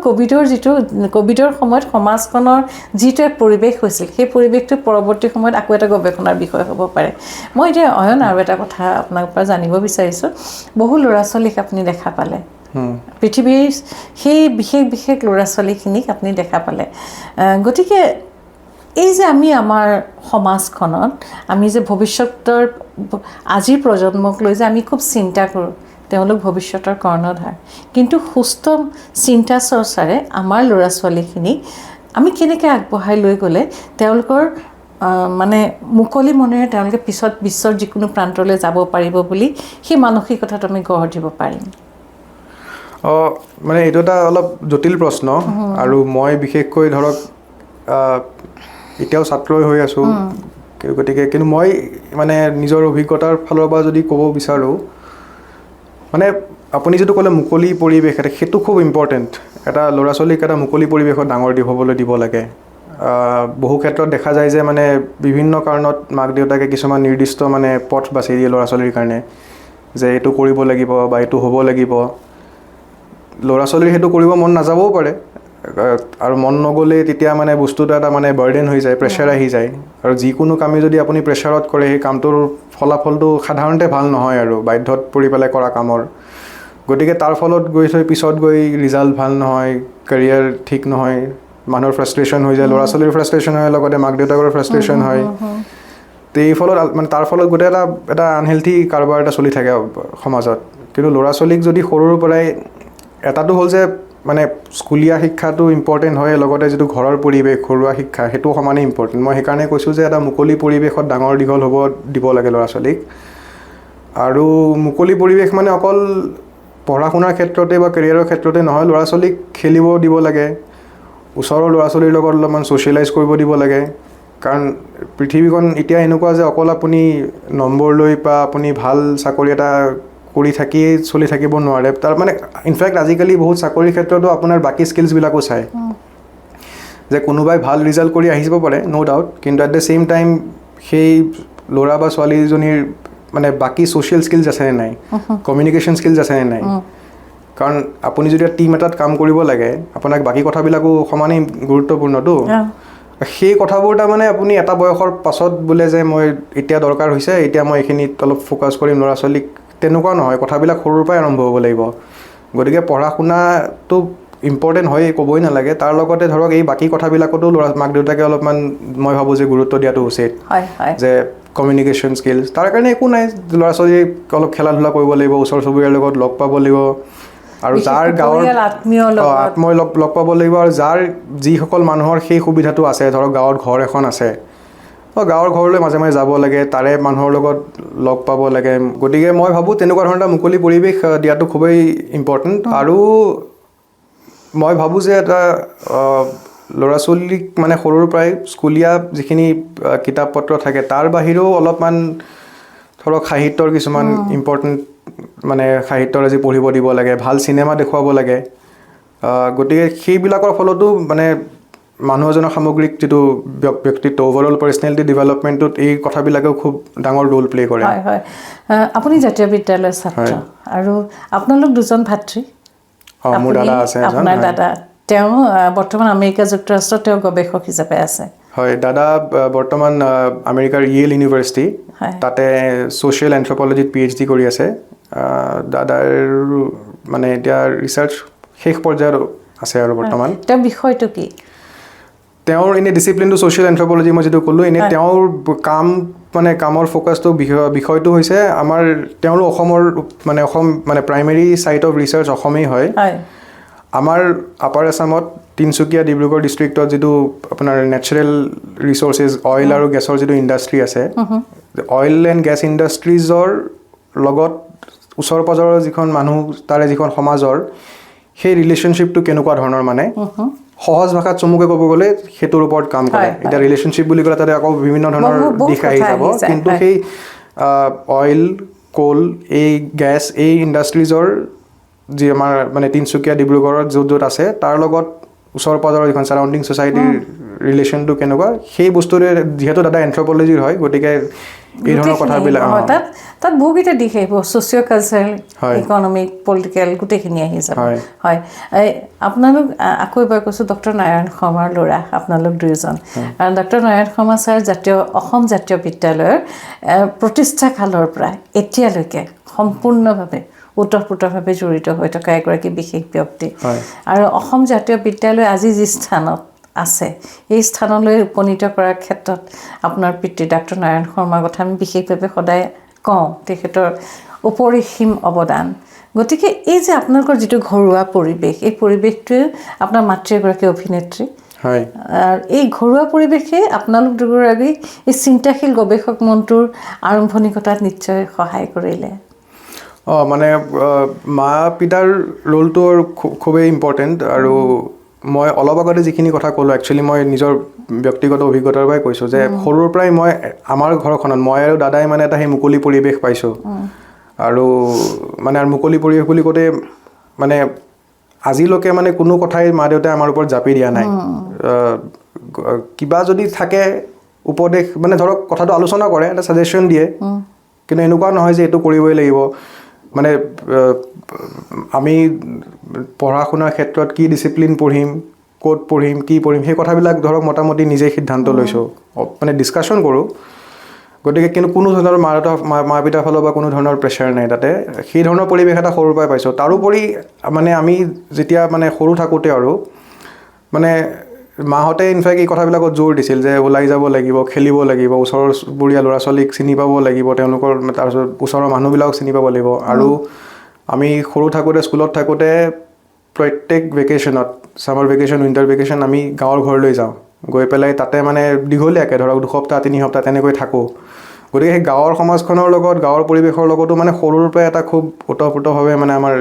কোভিডৰ সময়ত সমাজখনৰ যিটো এক পৰিৱেশ হৈছিল সেই পৰিৱেশটো পৰৱৰ্তী সময়ত আকৌ এটা গৱেষণাৰ বিষয় হ'ব পাৰে মই এতিয়া অয়ন আৰু এটা কথা আপোনাৰ পৰা জানিব বিচাৰিছোঁ বহু ল'ৰা ছোৱালীক আপুনি দেখা পালে পৃথিৱীৰ সেই বিশেষ ল'ৰা ছোৱালীখিনিক আপুনি দেখা পালে গতিকে এই যে আমি আমাৰ সমাজখনত আমি যে ভৱিষ্যতৰ আজিৰ প্ৰজন্মক লৈ যে আমি খুব চিন্তা কৰোঁ তেওঁলোক ভৱিষ্যতৰ কৰ্ণধাৰ কিন্তু সুস্থ চিন্তা চৰ্চাৰে আমাৰ ল'ৰা ছোৱালীখিনিক আমি কেনেকৈ আগবঢ়াই লৈ গ'লে তেওঁলোকৰ মানে মুকলি মনেৰে তেওঁলোকে পিছত বিশ্বৰ যিকোনো প্ৰান্তলৈ যাব পাৰিব বুলি সেই মানসিকতাটো আমি গঢ় দিব পাৰিম মানে এইটো এটা অলপ জটিল প্ৰশ্ন আৰু মই বিশেষকৈ ধৰক এতিয়াও ছাত্ৰই হৈ আছোঁ গতিকে কিন্তু মই মানে নিজৰ অভিজ্ঞতাৰ ফালৰ পৰা যদি ক'ব বিচাৰোঁ মানে আপুনি যিটো ক'লে মুকলি পৰিৱেশ এটা সেইটো খুব ইম্পৰ্টেণ্ট এটা ল'ৰা ছোৱালীক এটা মুকলি পৰিৱেশত ডাঙৰ হ'বলৈ দিব লাগে বহু ক্ষেত্ৰত দেখা যায় যে মানে বিভিন্ন কাৰণত মাক দেউতাকে কিছুমান নিৰ্দিষ্ট মানে পথ বাছি দিয়ে ল'ৰা ছোৱালীৰ কাৰণে যে এইটো কৰিব লাগিব বা এইটো হ'ব লাগিব ল'ৰা ছোৱালীৰ সেইটো কৰিব মন নাযাবও পাৰে আৰু মন নগ'লে তেতিয়া মানে বস্তুটো এটা মানে বাৰ্ডেন হৈ যায় প্ৰেছাৰ আহি যায় আৰু যিকোনো কামেই যদি আপুনি প্ৰেছাৰত কৰে সেই কামটোৰ ফলাফলটো সাধাৰণতে ভাল নহয় আৰু বাধ্যত পৰি পেলাই কৰা কামৰ গতিকে তাৰ ফলত পিছত গৈ ৰিজাল্ট ভাল নহয় কেৰিয়াৰ ঠিক নহয় মানুহৰ ফ্ৰাষ্ট্ৰেশ্যন হৈ যায় ল'ৰা ছোৱালীৰ ফ্ৰাষ্ট্ৰেশ্যন হয় লগতে মাক দেউতাকৰ ফ্ৰাষ্ট্ৰেশ্যন হয় তো এই ফলত মানে তাৰ ফলত গোটেই এটা আনহেল্থি কাৰবাৰ এটা চলি থাকে সমাজত কিন্তু ল'ৰা ছোৱালীক যদি সৰুৰ পৰাই এটাটো হ'ল যে মানে স্কুলীয়া শিক্ষাটো ইম্পৰ্টেণ্ট হয় লগতে যিটো ঘৰৰ পৰিৱেশ ঘৰুৱা শিক্ষা সেইটো সমানে ইম্পৰ্টেণ্ট মই সেইকাৰণে কৈছোঁ যে এটা মুকলি পৰিৱেশত ডাঙৰ দীঘল হ'ব দিব লাগে ল'ৰা ছোৱালীক আৰু মুকলি পৰিৱেশ মানে অকল পঢ়া শুনাৰ ক্ষেত্ৰতে বা কেৰিয়াৰৰ ক্ষেত্ৰতে নহয় ল'ৰা ছোৱালীক খেলিব দিব লাগে ওচৰৰ ল'ৰা ছোৱালীৰ লগত অলপমান ছ'চিয়েলাইজ কৰিব দিব লাগে কাৰণ পৃথিৱীখন এতিয়া এনেকুৱা যে অকল আপুনি নম্বৰ লৈ বা আপুনি ভাল চাকৰি এটা কৰি থাকিয়ে চলি থাকিব নোৱাৰে তাৰ মানে ইনফেক্ট আজিকালি বহুত চাকৰিৰ ক্ষেত্ৰতো আপোনাৰ বাকী স্কিলছবিলাকো চায় যে কোনোবাই ভাল ৰিজাল্ট কৰি আহিব পাৰে ন' ডাউট কিন্তু এট দ্য ছেইম টাইম সেই ল'ৰা বা ছোৱালীজনীৰ মানে বাকী ছ'চিয়েল স্কিলছ আছেনে নাই কমিউনিকেশ্যন স্কিলছ আছেনে নাই কাৰণ আপুনি যদি টিম এটাত কাম কৰিব লাগে আপোনাক বাকী কথাবিলাকো সমানেই গুৰুত্বপূৰ্ণতো সেই কথাবোৰ তাৰমানে আপুনি এটা বয়সৰ পাছত বোলে যে মই এতিয়া দৰকাৰ হৈছে এতিয়া মই এইখিনিত অলপ ফ'কাছ কৰিম ল'ৰা ছোৱালীক তেনেকুৱা নহয় কথাবিলাক সৰুৰ পৰাই আৰম্ভ হ'ব লাগিব গতিকে পঢ়া শুনাটো ইম্পৰ্টেণ্ট হয় ক'বই নালাগে তাৰ লগতে ধৰক এই বাকী কথাবিলাকতো মাক দেউতাকে অলপমান মই ভাবোঁ যে গুৰুত্ব দিয়াটো উচিত যে কমিউনিকেশ্যন স্কিলছ তাৰ কাৰণে একো নাই ল'ৰা ছোৱালীক অলপ খেলা ধূলা কৰিব লাগিব ওচৰ চুবুৰীয়াৰ লগত লগ পাব লাগিব আৰু যাৰ গাঁৱৰ আত্মীয় লগ পাব লাগিব আৰু যিসকল মানুহৰ সেই সুবিধাটো আছে ধৰক গাঁৱত ঘৰ এখন আছে গাঁৱৰ ঘৰলৈ মাজে মাজে যাব লাগে তাৰে মানুহৰ লগত লগ পাব লাগে গতিকে মই ভাবোঁ তেনেকুৱা ধৰণৰ মুকলি পৰিৱেশ দিয়াটো খুবেই ইম্পৰ্টেণ্ট আৰু মই ভাবোঁ যে এটা ল'ৰা ছোৱালীক মানে সৰুৰ পৰাই স্কুলীয়া যিখিনি কিতাপ পত্ৰ থাকে তাৰ বাহিৰেও অলপমান ধৰক সাহিত্যৰ কিছুমান ইম্পৰ্টেণ্ট মানে সাহিত্যৰ আজি পঢ়িব দিব লাগে ভাল চিনেমা দেখুৱাব লাগে গতিকে সেইবিলাকৰ ফলতো মানে মানুহ এজনৰ সামগ্ৰিক যিটো ব্যক্তিত্ব অভাৰঅল পাৰ্চনেলিটি ডেভেলপমেণ্টত এই কথাবিলাকেও খুব ডাঙৰ ৰোল প্লে কৰে হয় হয় আপুনি জাতীয় বিদ্যালয়ৰ ছাত্ৰ আৰু আপোনালোক দুজন ভাতৃ মোৰ দাদা আছে আপোনাৰ দাদা তেওঁ বৰ্তমান আমেৰিকা যুক্তৰাষ্ট্ৰত তেওঁ গৱেষক হিচাপে আছে হয় দাদা বৰ্তমান আমেৰিকাৰ ইয়েল ইউনিভাৰ্চিটি তাতে ছ'চিয়েল এন্থ্ৰপ'লজিত PhD কৰি আছে দাদাৰ মানে এতিয়া ৰিচাৰ্চ শেষ পৰ্যায়ত আছে আৰু বৰ্তমান তেওঁৰ বিষয়টো কি তেওঁৰ এনে ডিচিপ্লিনটো ছ'চিয়েল এন্থ্ৰপ'লজি মই যিটো ক'লোঁ এনেই তেওঁৰ কাম মানে কামৰ ফ'কাছটো বিষয়টো হৈছে আমাৰ তেওঁৰ অসমৰ মানে অসম মানে প্ৰাইমেৰী চাইট অফ ৰিচাৰ্চ অসমেই হয় আমাৰ আপাৰ আছামত তিনিচুকীয়া ডিব্ৰুগড় ডিষ্ট্ৰিক্টত যিটো আপোনাৰ নেচাৰেল ৰিচ'ৰ্চেছ অইল আৰু গেছৰ যিটো ইণ্ডাষ্ট্ৰি আছে অইল এণ্ড গেছ ইণ্ডাষ্ট্ৰিজৰ লগত ওচৰ পাজৰৰ যিখন মানুহ তাৰে যিখন সমাজৰ সেই ৰিলেশ্যনশ্বিপটো কেনেকুৱা ধৰণৰ মানে সহজ ভাষাত চমুকৈ ক'ব গ'লে সেইটোৰ ওপৰত কাম কৰে এতিয়া ৰিলেশ্যনশ্বিপ বুলি ক'লে তাতে আকৌ বিভিন্ন ধৰণৰ দিশ আহি যাব কিন্তু সেই অইল কোল এই গেছ এই ইণ্ডাষ্ট্ৰিজৰ যি আমাৰ মানে তিনিচুকীয়া ডিব্ৰুগড়ত য'ত য'ত আছে তাৰ লগত ওচৰ পাজৰৰ যিখন ছাৰাউণ্ডিং ছ'চাইটিৰ ৰিলেশ্যনটো কেনেকুৱা সেই বস্তুৰে যিহেতু দাদা এন্থ্ৰপলজিৰ হয় গতিকে এই ধৰণৰ কথাবিলাক তাত বহুকেইটা দিশ আহিব ছ'চিঅ' কালচাৰেল ইকনমিক পলিটিকেল গোটেইখিনি আহি যাব হয় আপোনালোক আকৌ এবাৰ কৈছোঁ ডক্টৰ নাৰায়ণ শৰ্মাৰ ল'ৰা আপোনালোক দুয়োজন আৰু ডক্টৰ নাৰায়ণ শৰ্মা ছাৰ অসম জাতীয় বিদ্যালয়ৰ প্ৰতিষ্ঠা কালৰ পৰা এতিয়ালৈকে সম্পূৰ্ণভাৱে ওতঃপ্ৰোতভাৱে জড়িত হৈ থকা এগৰাকী বিশেষ ব্যক্তি আৰু অসম জাতীয় বিদ্যালয় আজি যি স্থানত আছে এই স্থানলৈ উপনীত কৰাৰ ক্ষেত্ৰত আপোনাৰ পিতৃ ডাক্তৰ নাৰায়ণ শৰ্মাৰ কথা আমি বিশেষভাৱে সদায় কওঁ তেখেতৰ অপৰিসীম অৱদান গতিকে এই যে আপোনালোকৰ যিটো ঘৰুৱা পৰিৱেশ এই পৰিৱেশটোৱে আপোনাৰ মাতৃ এগৰাকী অভিনেত্ৰী হয় আৰু এই ঘৰুৱা পৰিৱেশে আপোনালোক দুগৰাকী এই চিন্তাশীল গৱেষক মনটোৰ আৰম্ভণি ঘটাত নিশ্চয় সহায় কৰিলে মানে মা পিতাৰ ৰোলটো খুবেই ইম্পৰ্টেণ্ট আৰু মই অলপ আগতে যিখিনি কথা ক'লোঁ একচুৱেলি মই নিজৰ ব্যক্তিগত অভিজ্ঞতাৰ পৰাই কৈছোঁ যে সৰুৰ পৰাই মই আমাৰ ঘৰখনত মই আৰু দাদাই মানে এটা সেই মুকলি পৰিৱেশ পাইছোঁ আৰু মানে মুকলি পৰিৱেশ বুলি কওঁতে মানে আজিলৈকে মানে কোনো কথাই মা দেউতাই আমাৰ ওপৰত জাপি দিয়া নাই কিবা যদি থাকে উপদেশ মানে ধৰক কথাটো আলোচনা কৰে এটা ছাজেশ্যন দিয়ে কিন্তু এনেকুৱা নহয় যে এইটো কৰিবই লাগিব মানে আমি পঢ়া শুনাৰ ক্ষেত্ৰত কি ডিচিপ্লিন পঢ়িম ক'ত পঢ়িম কি পঢ়িম সেই কথাবিলাক ধৰক মোটামুটি নিজেই সিদ্ধান্ত লৈছোঁ মানে ডিছকাশ্যন কৰোঁ গতিকে কিন্তু কোনো ধৰণৰ মা পিতাৰ ফালৰ পৰা কোনো ধৰণৰ প্ৰেছাৰ নাই তাতে সেই ধৰণৰ পৰিৱেশ এটা সৰুৰ পৰাই পাইছোঁ তাৰোপৰি মানে আমি যেতিয়া মানে সৰু থাকোঁতে আৰু মানে মাহঁতে ইনফেক্ট এই কথাবিলাকত জোৰ দিছিল যে ওলাই যাব লাগিব খেলিব লাগিব ওচৰৰ চুবুৰীয়া ল'ৰা ছোৱালীক চিনি পাব লাগিব তেওঁলোকৰ তাৰপিছত ওচৰৰ মানুহবিলাকক চিনি পাব লাগিব আৰু আমি সৰু থাকোঁতে স্কুলত থাকোঁতে প্ৰত্যেক ভেকেশ্যনত ছামাৰ ভেকেশ্যন উইণ্টাৰ ভেকেশ্যন আমি গাঁৱৰ ঘৰলৈ যাওঁ গৈ পেলাই তাতে মানে দীঘলীয়াকৈ ধৰক 2 সপ্তাহ 3 সপ্তাহ তেনেকৈ থাকোঁ গতিকে সেই গাঁৱৰ সমাজখনৰ লগত গাঁৱৰ পৰিৱেশৰ লগতো মানে সৰুৰ পৰাই এটা খুব ওতঃপ্ৰোতভাৱে মানে আমাৰ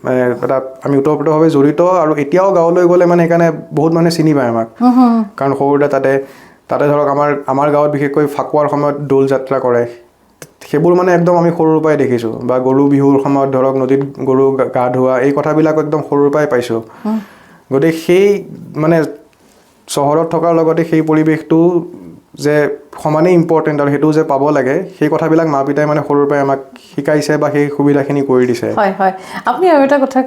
মানে এটা আমি ওতঃপ্ৰোতভাৱে জড়িত আৰু এতিয়াও গাঁৱলৈ গ'লে মানে সেইকাৰণে বহুত মানুহে চিনি পায় আমাক কাৰণ সৰুতে তাতে ধৰক আমাৰ গাঁৱত বিশেষকৈ ফাকুৱাৰ সময়ত দৌল যাত্ৰা কৰে সেইবোৰ মানে একদম আমি সৰুৰ পৰাই দেখিছোঁ বা গৰু বিহুৰ সময়ত ধৰক নদীত গৰু গা ধোৱা এই কথাবিলাক একদম সৰুৰ পৰাই পাইছোঁ গতিকে সেই মানে চহৰত থকাৰ লগতে সেই পৰিৱেশটো যে সমানেই ইম্পৰ্টেণ্ট আৰু সেইটো যে পাব লাগে সেই কথাবিলাক মা পিতাই মানে সৰুৰ পৰাই আমাক শিকাইছে বা সেই সুবিধাখিনি কৰি দিছে হয় হয় আপুনি আৰু এটা কথা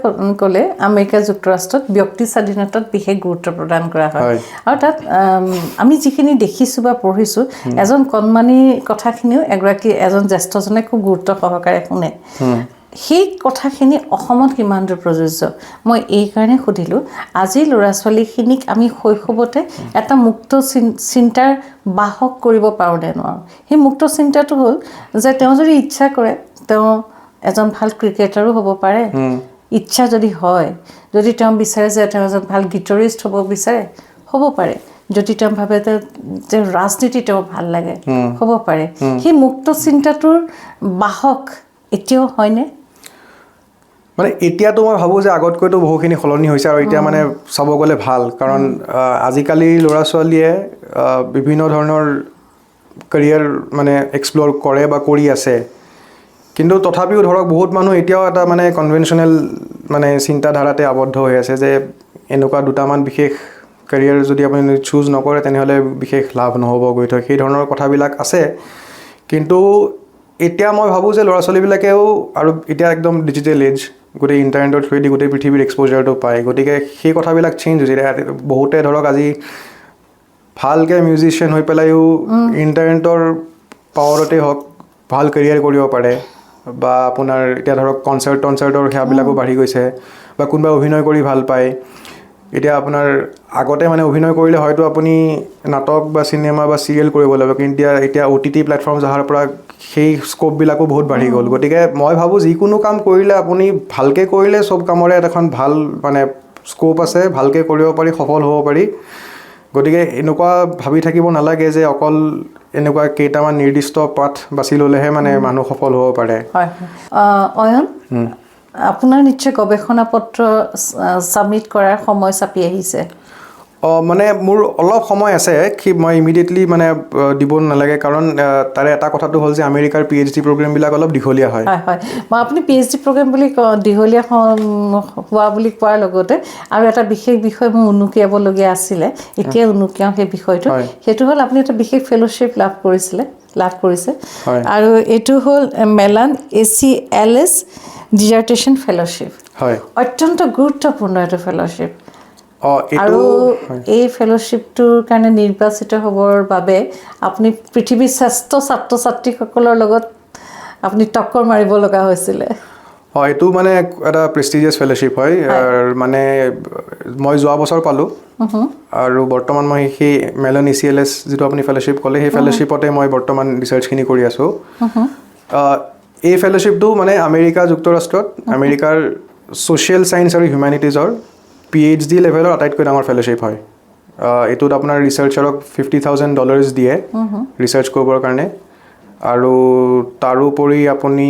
ক'লে আমেৰিকা যুক্তৰাষ্ট্ৰত ব্যক্তি স্বাধীনতাত বিশেষ গুৰুত্ব প্ৰদান কৰা হয় আৰু তাত আমি যিখিনি দেখিছোঁ বা পঢ়িছোঁ এজন কণমানি কথাখিনিও এজন জ্যেষ্ঠজনে খুব গুৰুত্ব সহকাৰে শুনে সেই কথাখিনি অসমত কিমান দূৰ প্ৰযোজ্য মই এই কাৰণে সুধিলোঁ আজি ল'ৰা ছোৱালীখিনিক আমি শৈশৱতে এটা মুক্ত চিন্তাৰ বাহক কৰিব পাৰোঁ নে নোৱাৰোঁ সেই মুক্ত চিন্তাটো হ'ল যে তেওঁ যদি ইচ্ছা কৰে তেওঁ এজন ভাল ক্ৰিকেটাৰো হ'ব পাৰে ইচ্ছা যদি হয় যদি তেওঁ বিচাৰে যে তেওঁ এজন ভাল গীটাৰিষ্ট হ'ব বিচাৰে হ'ব পাৰে যদি তেওঁ ভাবে যে ৰাজনীতি তেওঁ ভাল লাগে হ'ব পাৰে সেই মুক্ত চিন্তাটোৰ বাহক এতিয়াও হয়নে মানে এতিয়াতো মই ভাবোঁ যে আগতকৈতো বহুখিনি সলনি হৈছে আৰু এতিয়া মানে চাব গ'লে ভাল কাৰণ আজিকালি ল'ৰা ছোৱালীয়ে বিভিন্ন ধৰণৰ কেৰিয়াৰ মানে এক্সপ্ল'ৰ কৰে বা কৰি আছে কিন্তু তথাপিও ধৰক বহুত মানুহ এতিয়াও এটা মানে কনভেনশ্যনেল মানে চিন্তাধাৰাতে আবদ্ধ হৈ আছে যে এনেকুৱা দুটামান বিশেষ কেৰিয়াৰ যদি আপুনি চুজ নকৰে তেনেহ'লে বিশেষ লাভ নহ'ব গৈ থৈ সেই ধৰণৰ কথাবিলাক আছে কিন্তু এতিয়া মই ভাবোঁ যে ল'ৰা ছোৱালীবিলাকেও আৰু এতিয়া একদম ডিজিটেল এজ গোটেই ইণ্টাৰনেটৰ থ্ৰুৱেদি গোটেই পৃথিৱীৰ এক্সপ'জাৰটো পায় গতিকে সেই কথাবিলাক চেঞ্জ হৈছে বহুতে ধৰক আজি ভালকৈ মিউজিচিয়ান হৈ পেলাইও ইণ্টাৰনেটৰ পাৱাৰতে হওক ভাল কেৰিয়াৰ কৰিব পাৰে বা আপোনাৰ এতিয়া ধৰক কনচাৰ্টৰ সেৱাবিলাকো বাঢ়ি গৈছে বা কোনোবাই অভিনয় কৰি ভাল পায় এতিয়া আপোনাৰ আগতে মানে অভিনয় কৰিলে হয়তো আপুনি নাটক বা চিনেমা বা চিৰিয়েল কৰিব লাগিব কিন্তু এতিয়া OTT প্লেটফৰ্ম অহাৰ পৰা সেই স্ক'পবিলাকো বহুত বাঢ়ি গ'ল গতিকে মই ভাবোঁ যিকোনো কাম কৰিলে আপুনি ভালকৈ কৰিলে চব কামৰে এখন ভাল মানে স্কোপ আছে, ভালকৈ কৰিব পাৰি, সফল হ'ব পাৰি। গতিকে এনেকুৱা ভাবি থাকিব নালাগে যে অকল এনেকুৱা কেইটামান নিৰ্দিষ্ট পাঠ বাছি ল'লেহে মানে মানুহ সফল হ'ব পাৰে। হয় অয়ন, আপোনাৰ নিশ্চয় গৱেষণা পত্ৰ ছাবমিট কৰাৰ সময় চাপি আহিছে। মানে মোৰ অলপ সময় আছে, মই ইমিডিয়েটলি মানে দিব নালাগে, কাৰণ তাৰে এটা কথাটো হ'ল যে আমেৰিকাৰ PhD প্ৰগ্ৰেমবিলাক অলপ দীঘলীয়া হয়। হয় হয়, মই আপুনি PhD প্ৰগ্ৰেম বুলি দীঘলীয়া হোৱা বুলি কোৱাৰ লগতে আৰু এটা বিশেষ বিষয় মোৰ উনুকিয়াবলগীয়া আছিলে, এতিয়া উনুকিয়াওঁ সেই বিষয়টো। সেইটো হ'ল আপুনি এটা বিশেষ ফেলোশ্বিপ লাভ কৰিছে, আৰু এইটো হ'ল মেলান ACLS ডিজাৰ্টেশ্যন ফেলোশ্বিপ। হয়, অত্যন্ত গুৰুত্বপূৰ্ণ এইটো ফেলোশ্বিপ। আৰু এই ফেলোশ্বিপটোৰ কাৰণে নিৰ্বাচিত হ'বৰ বাবে আপুনি পৃথিৱীৰ শ্ৰেষ্ঠ ছাত্ৰ ছাত্ৰীসকলৰ লগত আপুনি টক্কৰ মাৰিব লগা হৈছিলে। এইটো মানে এটা প্ৰেষ্টিজিয়াছ ফেলোশ্বিপ হয়। মানে মই যোৱা বছৰ পালোঁ, আৰু বৰ্তমান মই সেই মেলন ACLS যিটো আপুনি ফেলোশ্বিপ ক'লে, সেই ফেলোশ্বিপতে মই বৰ্তমান ৰিচাৰ্চখিনি কৰি আছোঁ। এই ফেলোশ্বিপটো মানে আমেৰিকা যুক্তৰাষ্ট্ৰত আমেৰিকাৰ ছ'চিয়েল ছায়েন্স আৰু হিউমেনিটিজৰ PhD লেভেলৰ আটাইতকৈ ডাঙৰ ফেলোশ্বিপ হয়। এইটোত আপোনাৰ ৰিচাৰ্চাৰক $50,000 দিয়ে ৰিচাৰ্চ কৰিবৰ কাৰণে, আৰু তাৰোপৰি আপুনি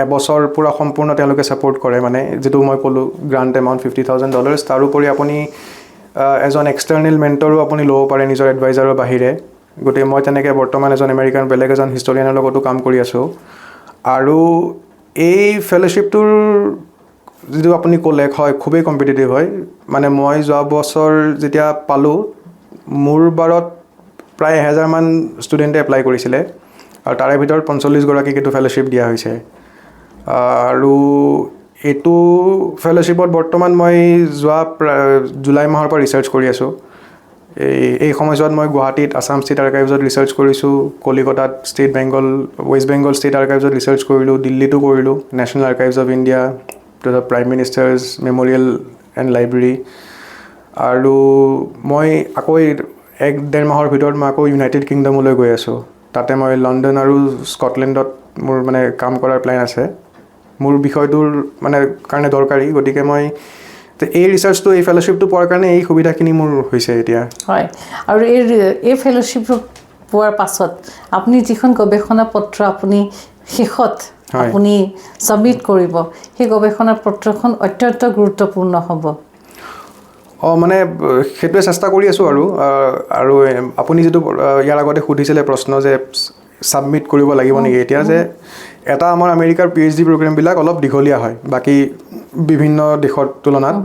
এবছৰ পূৰা সম্পূৰ্ণ তেওঁলোকে ছাপোৰ্ট কৰে, মানে যিটো মই ক'লোঁ গ্ৰাণ্ট এমাউণ্ট $50,000। তাৰোপৰি আপুনি এজন এক্সটাৰ্নেল মেণ্টৰো আপুনি ল'ব পাৰে নিজৰ এডভাইজাৰৰ বাহিৰে। গতিকে মই তেনেকৈ বৰ্তমান বেলেগ এজন হিষ্টৰিয়ানৰ লগতো কাম কৰি আছোঁ। আৰু এই ফেলোশ্বিপটোৰ যিটো আপুনি ক'লে, হয় খুবেই কম্পিটিটিভ হয়। মানে মই যোৱা বছৰ যেতিয়া পালোঁ, মোৰ বাৰত প্ৰায় 1000মান ষ্টুডেণ্টে এপ্লাই কৰিছিলে, আৰু তাৰে ভিতৰত 45গৰাকীক এইটো ফেলোশ্বিপ দিয়া হৈছে। আৰু এইটো ফেলোশ্বিপত বৰ্তমান মই যোৱা জুলাই মাহৰ পৰা ৰিচাৰ্চ কৰি আছোঁ। এই সময়ছোৱাত মই গুৱাহাটীত আছাম ষ্টেট আৰ্কাইভছত ৰিচাৰ্চ কৰিছোঁ, কলিকতাত ৱেষ্ট বেংগল ষ্টেট আৰ্কাইভছত ৰিচাৰ্চ কৰিলোঁ, দিল্লীতো কৰিলোঁ, national archives of India, prime ministers memorial and library. আৰু মই আকৌ 1-1.5 মাহৰ ভিতৰত মই আকৌ ইউনাইটেড কিংডমলৈ গৈ আছোঁ। তাতে মই লণ্ডন আৰু স্কটলেণ্ডত মোৰ মানে কাম কৰাৰ প্লেন আছে। মোৰ বিষয়টোৰ মানে কাৰণে দৰকাৰী, গতিকে মই এই ৰিচাৰ্চটো, এই ফেলোশ্বিপটো পোৱাৰ কাৰণে এই সুবিধাখিনি মোৰ হৈছে এতিয়া। হয়, আৰু এই ফেলোশ্বিপ পোৱাৰ পাছত আপুনি যিখন গৱেষণা পত্ৰ আপুনি শেষত আপুনি ছাবমিট কৰিব, সেই গৱেষণা পত্ৰখন অত্যন্ত গুৰুত্বপূৰ্ণ হ'ব। মানে সেইটোৱে চেষ্টা কৰি আছোঁ। আৰু আপুনি যিটো ইয়াৰ আগতে সুধিছিলে প্ৰশ্ন যে ছাবমিট কৰিব লাগিব নেকি, এতিয়া যে এটা আমাৰ আমেৰিকাৰ PhD প্ৰগ্ৰেমবিলাক অলপ দীঘলীয়া হয় বাকী বিভিন্ন দেশৰ তুলনাত।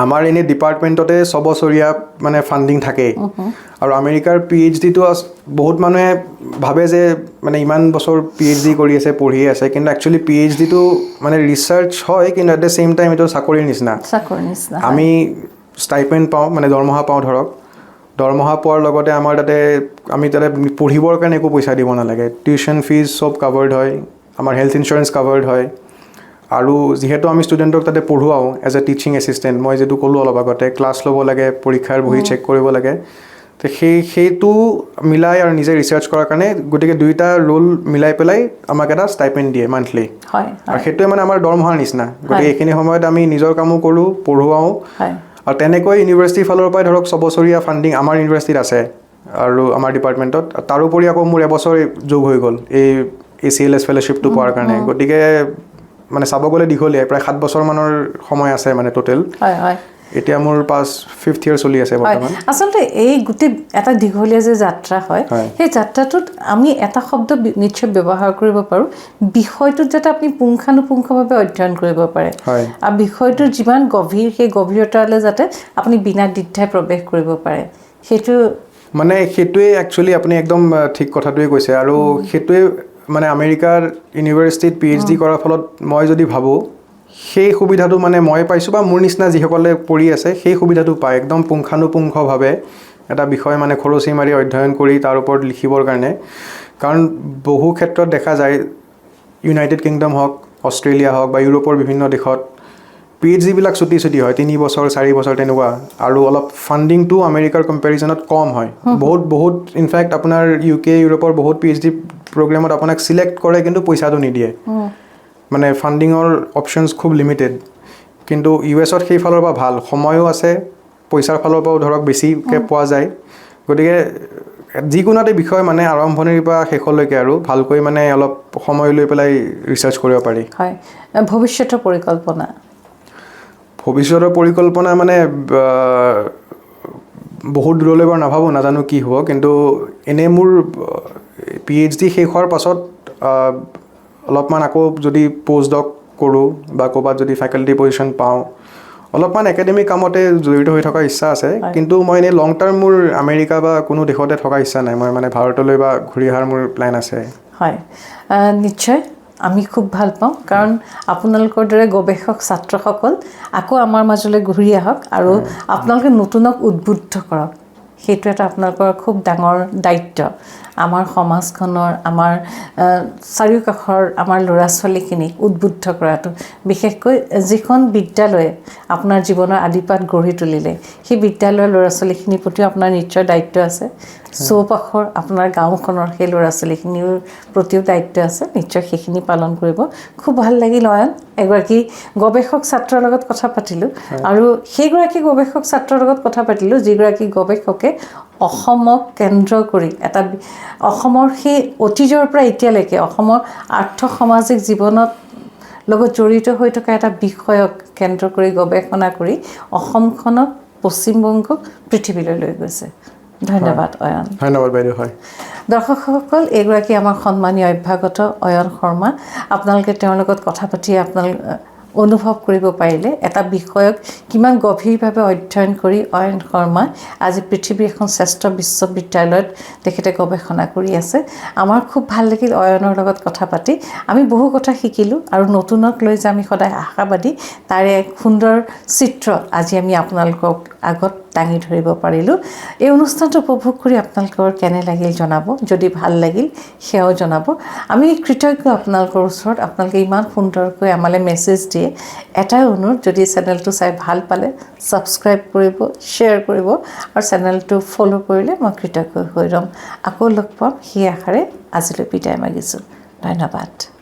আমাৰ এনেই ডিপাৰ্টমেণ্টতে 6 বছৰীয়া মানে ফাণ্ডিং থাকেই, আৰু আমেৰিকাৰ PhDটো বহুত মানুহে ভাবে যে মানে ইমান বছৰ PhD কৰি আছে, পঢ়িয়ে আছে, কিন্তু একচুৱেলি PhDটো মানে ৰিচাৰ্চ হয়, কিন্তু এট দ্য ছেইম টাইম এইটো চাকৰিৰ নিচিনা। আমি ষ্টাইপেণ্ড পাওঁ, মানে দৰমহা পাওঁ ধৰক। দৰমহা পোৱাৰ লগতে আমি তাতে পঢ়িবৰ কাৰণে একো পইচা দিব নালাগে। টিউশ্যন ফিজ চব কাভাৰ্ড হয়, আমাৰ হেল্থ ইঞ্চুৰেঞ্চ কাভাৰ্ড হয়। আৰু যিহেতু আমি ষ্টুডেণ্টক তাতে পঢ়ুৱাওঁ এজ এ টিচিং এছিষ্টেণ্ট, মই যিটো ক'লোঁ অলপ আগতে, ক্লাছ ল'ব লাগে, পৰীক্ষাৰ বহি চেক কৰিব লাগে, তো সেইটো মিলাই আৰু নিজে ৰিচাৰ্চ কৰাৰ কাৰণে, গতিকে দুইটা ৰোল মিলাই পেলাই আমাক এটা ষ্টাইপেণ্ড দিয়ে মান্থলি। আৰু সেইটোৱে মানে আমাৰ দৰমহাৰ নিচিনা। গতিকে এইখিনি সময়ত আমি নিজৰ কামো কৰোঁ, পঢ়ুৱাওঁ, আৰু তেনেকৈ ইউনিভাৰ্চিটিৰ ফালৰ পৰাই ধৰক 6 বছৰীয়া ফাণ্ডিং আমাৰ ইউনিভাৰ্চিটিত আছে আৰু আমাৰ ডিপাৰ্টমেণ্টত। তাৰোপৰি আকৌ মোৰ এবছৰ যোগ হৈ গ'ল এই ACLS ফেলোশ্বিপটো পোৱাৰ কাৰণে। গতিকে মানে চাব গ'লে দীঘলীয়াই, প্ৰায় 7 বছৰমানৰ সময় আছে মানে টোটেল। এতিয়া মোৰ 5th year চলি আছে বৰ্তমান। আচলতে এই গোটেই এটা দীঘলীয়া যে যাত্ৰা হয়, সেই যাত্ৰাটোত আমি এটা শব্দ নিশ্চয় ব্যৱহাৰ কৰিব পাৰোঁ, বিষয়টোত যাতে আপুনি পুংখানুপুংখভাৱে অধ্যয়ন কৰিব পাৰে, আৰু বিষয়টোৰ যিমান গভীৰ, সেই গভীৰতালৈ যাতে আপুনি বিনা দ্বিধাই প্ৰৱেশ কৰিব পাৰে। সেইটোৱে একচুৱেলি আপুনি একদম ঠিক কথাটোৱে কৈছে। আৰু সেইটোৱে মানে আমেৰিকাৰ ইউনিভাৰ্চিটিত PhD কৰাৰ ফলত মই যদি ভাবোঁ, সেই সুবিধাটো মানে মই পাইছোঁ, বা মোৰ নিচিনা যিসকলে পঢ়ি আছে সেই সুবিধাটো পায়, একদম পুংখানুপুংখভাৱে এটা বিষয় মানে খৰচি মাৰি অধ্যয়ন কৰি তাৰ ওপৰত লিখিবৰ কাৰণে। কাৰণ বহু ক্ষেত্ৰত দেখা যায়, ইউনাইটেড কিংডম হওক, অষ্ট্ৰেলিয়া হওক, বা ইউৰোপৰ বিভিন্ন দেশত PhDবিলাক চুটি হয়, 3 বছৰ 4 বছৰ তেনেকুৱা, আৰু অলপ ফাণ্ডিংটো আমেৰিকাৰ কম্পেৰিজনত কম হয়। বহুত ইনফেক্ট আপোনাৰ UK, ইউৰোপৰ বহুত PhD প্ৰগ্ৰেমত আপোনাক চিলেক্ট কৰে, কিন্তু পইচাটো নিদিয়ে, মানে ফাণ্ডিঙৰ অপশ্যনছ খুব লিমিটেড। কিন্তু US-ত সেইফালৰ পৰা ভাল সময়ো আছে পইচাৰ ফালৰ পৰাও ধৰক বেছিকৈ পোৱা যায় গতিকে যিকোনো এটা বিষয় মানে আৰম্ভণিৰ পৰা শেষলৈকে আৰু ভালকৈ মানে অলপ সময় লৈ পেলাই ৰিচাৰ্চ কৰিব পাৰি হয় ভৱিষ্যতৰ পৰিকল্পনা মানে বহুত দূৰলৈ বাৰু নাভাবোঁ নাজানো কি হ'ব কিন্তু এনেই মোৰ PhD শেষ হোৱাৰ পাছত অলপমান আকৌ যদি পোষ্ট ডক কৰোঁ বা ক'ৰবাত যদি ফেকাল্টি পজিশ্যন পাওঁ অলপমান একাডেমিক কামতে জড়িত হৈ থকাৰ ইচ্ছা আছে কিন্তু মই এনেই লং টাৰ্ম মোৰ আমেৰিকা বা কোনো দেশতে থকাৰ ইচ্ছা নাই মই মানে ভাৰতলৈ বা ঘূৰি অহাৰ মোৰ প্লেন আছে হয় নিশ্চয় আমি খুব ভাল পাওঁ কাৰণ আপোনালোকৰ দৰে গৱেষক ছাত্ৰসকল আকৌ আমাৰ মাজলৈ ঘূৰি আহক আৰু আপোনালোকে নতুনক উদ্বুদ্ধ কৰক সেইটো এটা আপোনালোকৰ খুব ডাঙৰ দায়িত্ব আমাৰ সমাজখনৰ আমাৰ চাৰিওকাষৰ আমাৰ ল'ৰা ছোৱালীখিনিক উদ্বুদ্ধ কৰাটো বিশেষকৈ যিখন বিদ্যালয়ে আপোনাৰ জীৱনৰ আদিপাঠ গঢ়ি তুলিলে সেই বিদ্যালয়ৰ ল'ৰা ছোৱালীখিনিৰ প্ৰতিও আপোনাৰ নিশ্চয় দায়িত্ব আছে চৌপাশৰ আপোনাৰ গাঁওখনৰ সেই ল'ৰা ছোৱালীখিনিৰ প্ৰতিও দায়িত্ব আছে নিশ্চয় সেইখিনি পালন কৰিব খুব ভাল লাগিল অয়ন এগৰাকী গৱেষক ছাত্ৰৰ লগত কথা পাতিলোঁ আৰু সেইগৰাকী গৱেষক ছাত্ৰৰ লগত কথা পাতিলোঁ যিগৰাকী গৱেষকে অসমক কেন্দ্ৰ কৰি এটা অসমৰ সেই অতীজৰ পৰা এতিয়ালৈকে অসমৰ আৰ্থ সামাজিক জীৱনত লগত জড়িত হৈ থকা এটা বিষয়ক কেন্দ্ৰ কৰি গৱেষণা কৰি অসমখনক পশ্চিমবংগক পৃথিৱীলৈ লৈ গৈছে ধন্যবাদ অয়ন ধন্যবাদ বাইদেউ হয় দৰ্শকসকল এগৰাকী আমাৰ সন্মানীয় অভ্যাগত অয়ন শৰ্মা আপোনালোকে তেওঁৰ লগত কথা পাতি আপোনালোক অনুভৱ কৰিব পাৰিলে এটা বিষয়ক কিমান গভীৰভাৱে অধ্যয়ন কৰি অয়ন শৰ্মা আজি পৃথিৱীৰ এখন শ্ৰেষ্ঠ বিশ্ববিদ্যালয়ত তেখেতে গৱেষণা কৰি আছে আমাৰ খুব ভাল লাগিল অয়নৰ লগত কথা পাতি আমি বহু কথা শিকিলোঁ আৰু নতুনক লৈ যে আমি সদায় আশাবাদী তাৰে এক সুন্দৰ চিত্ৰ আজি আমি আপোনালোকক আগত দাঙি ধৰিব পাৰিলোঁ এই অনুষ্ঠানটো উপভোগ কৰি আপোনালোকৰ কেনে লাগিল জনাব যদি ভাল লাগিল সেয়াও জনাব আমি কৃতজ্ঞ আপোনালোকৰ ওচৰত আপোনালোকে ইমান সুন্দৰকৈ আমালৈ মেছেজ দিয়ে এটাই অনুৰোধ যদি চেনেলটো চাই ভাল পালে ছাবস্ক্ৰাইব কৰিব শ্বেয়াৰ কৰিব আৰু চেনেলটো ফ'ল' কৰিলে মই কৃতজ্ঞ হৈ ৰ'ম আকৌ লগ পাম সেই আশাৰে আজিলৈ বিদায় মাগিছোঁ ধন্যবাদ